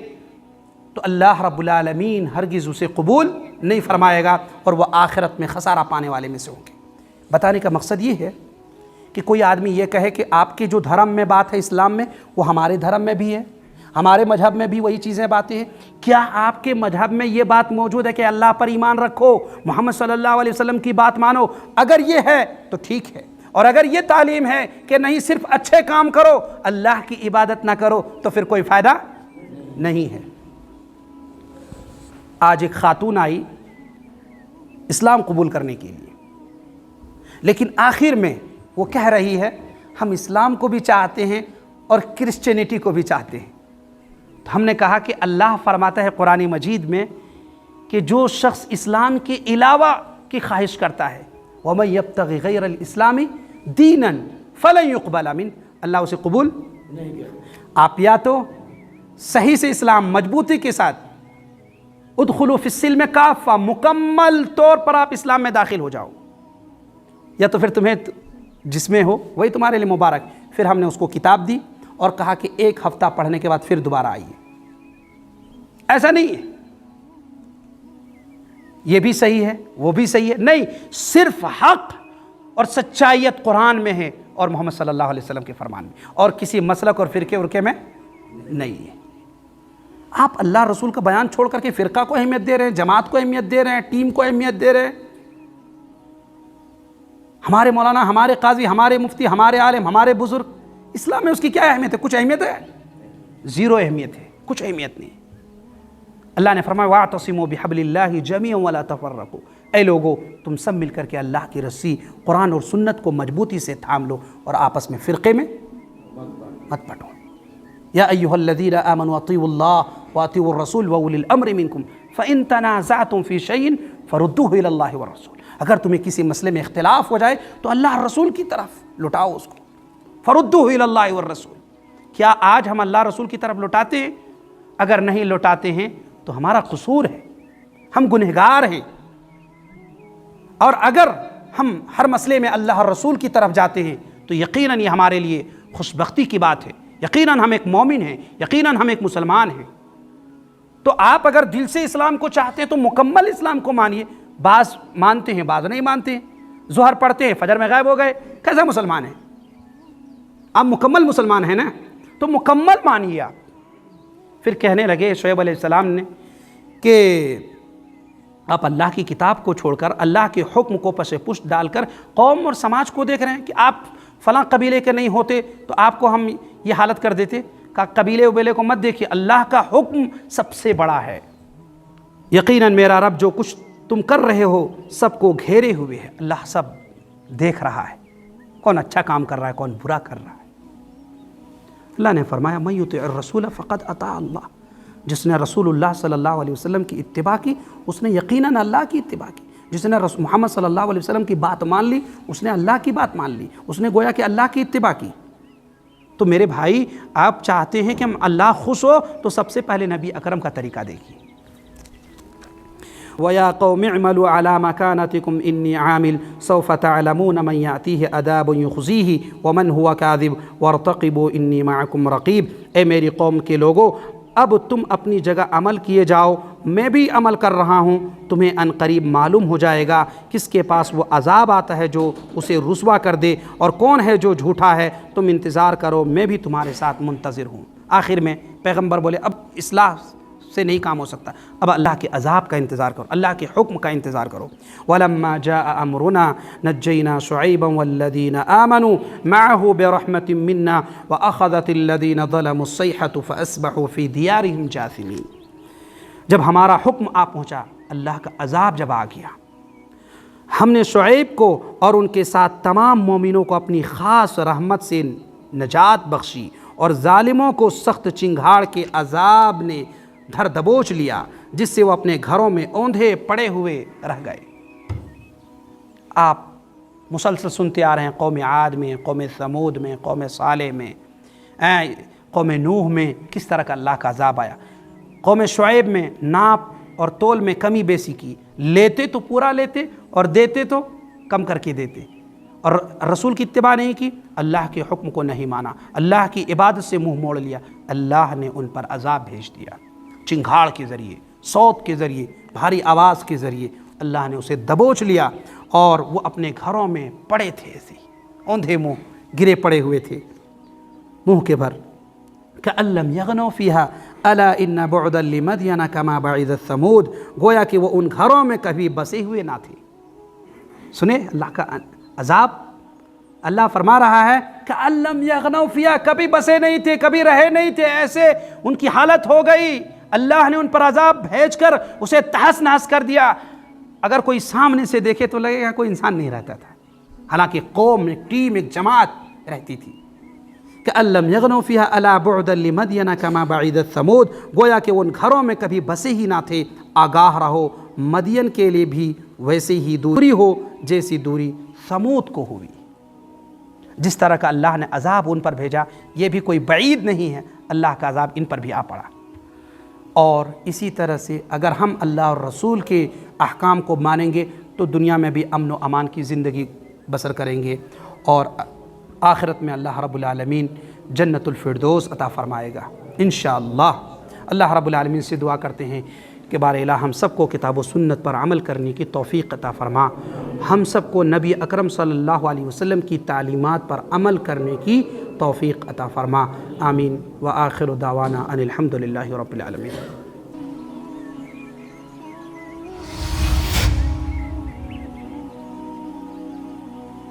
تو اللہ رب العالمین ہرگز اسے قبول نہیں فرمائے گا اور وہ آخرت میں خسارہ پانے والے میں سے ہوں گے. بتانے کا مقصد یہ ہے کہ کوئی آدمی یہ کہے کہ آپ کے جو دھرم میں بات ہے اسلام میں وہ ہمارے دھرم میں بھی ہے، ہمارے مذہب میں بھی وہی چیزیں باتیں ہیں. کیا آپ کے مذہب میں یہ بات موجود ہے کہ اللہ پر ایمان رکھو، محمد صلی اللہ علیہ وسلم کی بات مانو؟ اگر یہ ہے تو ٹھیک ہے، اور اگر یہ تعلیم ہے کہ نہیں صرف اچھے کام کرو، اللہ کی عبادت نہ کرو، تو پھر کوئی فائدہ نہیں ہے. آج ایک خاتون آئی اسلام قبول کرنے کے لیے، لیکن آخر میں وہ کہہ رہی ہے ہم اسلام کو بھی چاہتے ہیں اور کرسچینٹی کو بھی چاہتے ہیں. تو ہم نے کہا کہ اللہ فرماتا ہے قرآن مجید میں کہ جو شخص اسلام کے علاوہ کی خواہش کرتا ہے وَمَن يَبْتَغِ غَيْرَ الْإِسْلَامِ دِينًا فَلَن يُقْبَلَ مِنْهُ، اللہ اسے قبول نہیں کرے. آپ یا تو صحیح سے اسلام مضبوطی کے ساتھ ادخلوا فی السلم کافہ، مکمل طور پر آپ اسلام میں داخل ہو جاؤ، یا تو پھر تمہیں جس میں ہو وہی تمہارے لیے مبارک. پھر ہم نے اس کو کتاب دی اور کہا کہ ایک ہفتہ پڑھنے کے بعد پھر دوبارہ آئیے. ایسا نہیں ہے یہ بھی صحیح ہے وہ بھی صحیح ہے، نہیں، صرف حق اور سچائیت قرآن میں ہے اور محمد صلی اللہ علیہ وسلم کے فرمان میں، اور کسی مسلک اور فرقے میں نہیں ہے. آپ اللہ رسول کا بیان چھوڑ کر کے فرقہ کو اہمیت دے رہے ہیں، جماعت کو اہمیت دے رہے ہیں، ٹیم کو اہمیت دے رہے ہیں. ہمارے مولانا، ہمارے قاضی، ہمارے مفتی، ہمارے عالم، ہمارے بزرگ، اسلام میں اس کی کیا اہمیت ہے؟ کچھ اہمیت ہے؟ زیرو اہمیت ہے، کچھ اہمیت نہیں. اللہ نے فرمایا واعتصموا بحبل اللہ جمیعا ولا تفرقوا، اے لوگو تم سب مل کر کے اللہ کی رسی قرآن اور سنت کو مضبوطی سے تھام لو اور آپس میں فرقے میں مت بٹو۔ یا ایھا الذین آمنوا اطیعوا اللہ واطیعوا الرسول واولی الامر منکم فان تنازعتم فی شیء فردوہ الی اللہ والرسول، اگر تمہیں کسی مسئلے میں اختلاف ہو جائے تو اللہ اور رسول کی طرف لٹاؤ اس کو، فردوہ الی اللہ والرسول۔ کیا آج ہم اللہ رسول کی طرف لٹاتے ہیں؟ اگر نہیں لٹاتے ہیں تو ہمارا قصور ہے، ہم گنہگار ہیں۔ اور اگر ہم ہر مسئلے میں اللہ اور رسول کی طرف جاتے ہیں تو یقیناً یہ ہمارے لیے خوش بختی کی بات ہے، یقیناً ہم ایک مومن ہیں، یقیناً ہم ایک مسلمان ہیں۔ تو آپ اگر دل سے اسلام کو چاہتے ہیں تو مکمل اسلام کو مانیے، بعض مانتے ہیں بعض نہیں مانتے ہیں، ظہر پڑھتے ہیں فجر میں غائب ہو گئے، کیسا مسلمان ہیں؟ آپ مکمل مسلمان ہیں نا، تو مکمل مانیے آپ۔ پھر کہنے لگے شعیب علیہ السلام نے کہ آپ اللہ کی کتاب کو چھوڑ کر اللہ کے حکم کو پس پشت ڈال کر قوم اور سماج کو دیکھ رہے ہیں کہ آپ فلاں قبیلے کے نہیں ہوتے تو آپ کو ہم یہ حالت کر دیتے۔ کہ قبیلے وبیلے کو مت دیکھیے، اللہ کا حکم سب سے بڑا ہے۔ یقیناً میرا رب جو کچھ تم کر رہے ہو سب کو گھیرے ہوئے ہے، اللہ سب دیکھ رہا ہے، کون اچھا کام کر رہا ہے کون برا کر رہا ہے۔ اللہ نے فرمایا من یطع الرسول فقد اطاع اللہ، جس نے رسول اللہ صلی اللہ علیہ وسلم کی اتباع کی اس نے یقیناً اللہ کی اتباع کی، جس نے محمد صلی اللہ علیہ وسلم کی بات مان لی اس نے اللہ کی بات مان لی، اس نے گویا کہ اللہ کی اتباع کی۔ تو میرے بھائی آپ چاہتے ہیں کہ ہم اللہ خوش ہو تو سب سے پہلے نبی اکرم کا طریقہ دیکھیے۔ وَيَا قَوْمِ اعْمَلُوا عَلَى مَكَانَتِكُمْ إِنِّي عَامِلٌ سَوْفَ تَعْلَمُونَ مَنْ يَأْتِيهِ عَذَابٌ يُخْزِيهِ وَمَنْ هُوَ كَاذِبٌ وَارْتَقِبُوا إِنِّي مَعَكُمْ رَقِيبٌ۔ اے میری قوم کے لوگو اب تم اپنی جگہ عمل کیے جاؤ، میں بھی عمل کر رہا ہوں، تمہیں ان قریب معلوم ہو جائے گا کس کے پاس وہ عذاب آتا ہے جو اسے رسوا کر دے اور کون ہے جو جھوٹا ہے، تم انتظار کرو میں بھی تمہارے ساتھ منتظر ہوں۔ آخر میں پیغمبر بولے اب اصلاح سے نہیں کام ہو سکتا، اب اللہ کے عذاب کا انتظار کرو، اللہ کے حکم کا انتظار کرو۔ وَلَمَّا جَاءَ أَمْرُنَا نَجَّيْنَا شُعَيْبًا وَالَّذِينَ آمَنُوا مَعَهُ بِرَحْمَةٍ مِنَّا وَأَخَذَتِ الَّذِينَ ظَلَمُوا الصَّيْحَةُ فَأَصْبَحُوا فِي دِيَارِهِمْ جَاثِمِينَ۔ جب ہمارا حکم آ پہنچا، اللہ کا عذاب جب آ گیا، ہم نے شعیب کو اور ان کے ساتھ تمام مومنوں کو اپنی خاص رحمت سے نجات بخشی اور ظالموں کو سخت چنگھاڑ کے عذاب نے دھر دبوچ لیا جس سے وہ اپنے گھروں میں اوندھے پڑے ہوئے رہ گئے۔ آپ مسلسل سنتے آ رہے ہیں قوم عاد میں، قوم ثمود میں، قوم صالح میں، قوم نوح میں کس طرح کا اللہ کا عذاب آیا۔ قوم شعیب میں ناپ اور تول میں کمی بیسی کی، لیتے تو پورا لیتے اور دیتے تو کم کر کے دیتے، اور رسول کی اتباع نہیں کی، اللہ کے حکم کو نہیں مانا، اللہ کی عبادت سے منہ موڑ لیا، اللہ نے ان پر عذاب بھیج دیا، چنگھاڑ کے ذریعے، صوت کے ذریعے، بھاری آواز کے ذریعے اللہ نے اسے دبوچ لیا اور وہ اپنے گھروں میں پڑے تھے، ایسے اوندھے منہ گرے پڑے ہوئے تھے منہ کے بھر۔ كَأَن لَّمْ يَغْنَوْا فِيهَا أَلَا إِنَّ بُعْدًا لِّمَدْيَنَ كَمَا بَعِدَتْ ثَمُودَ، گویا کہ وہ ان گھروں میں کبھی بسے ہوئے نہ تھے۔ سنیں اللہ کا عذاب، اللہ فرما رہا ہے كَأَن لَّمْ يَغْنَوْا فِيهَا، کبھی بسے نہیں تھے، کبھی رہے نہیں تھے، ایسے ان کی حالت ہو گئی، اللہ نے ان پر عذاب بھیج کر اسے تہس نہس کر دیا۔ اگر کوئی سامنے سے دیکھے تو لگے گا کوئی انسان نہیں رہتا تھا، حالانکہ قوم، ایک ٹیم، ایک جماعت رہتی تھی۔ كَأَن لَّمْ يَغْنَوْا فِيهَا أَلَا بُعْدًا لِّمَدْيَنَ كَمَا بَعِدَتْ ثَمُودَ، گویا کہ وہ ان گھروں میں کبھی بسے ہی نہ تھے، آگاہ رہو مدین کے لیے بھی ویسے ہی دوری ہو جیسی دوری ثمود کو ہوئی۔ جس طرح کا اللہ نے عذاب ان پر بھیجا یہ بھی کوئی بعید نہیں ہے، اللہ کا عذاب ان پر بھی آ پڑا۔ اور اسی طرح سے اگر ہم اللہ اور رسول کے احکام کو مانیں گے تو دنیا میں بھی امن و امان کی زندگی بسر کریں گے، اور آخرت میں اللہ رب العالمین جنت الفردوس عطا فرمائے گا انشاءاللہ۔ اللہ رب العالمین سے دعا کرتے ہیں کہ بار الہ ہم سب کو کتاب و سنت پر عمل کرنے کی توفیق عطا فرما، ہم سب کو نبی اکرم صلی اللہ علیہ وسلم کی تعلیمات پر عمل کرنے کی توفیق عطا فرما، آمین۔ وآخر دعوانا ان الحمد للہ رب العالمین۔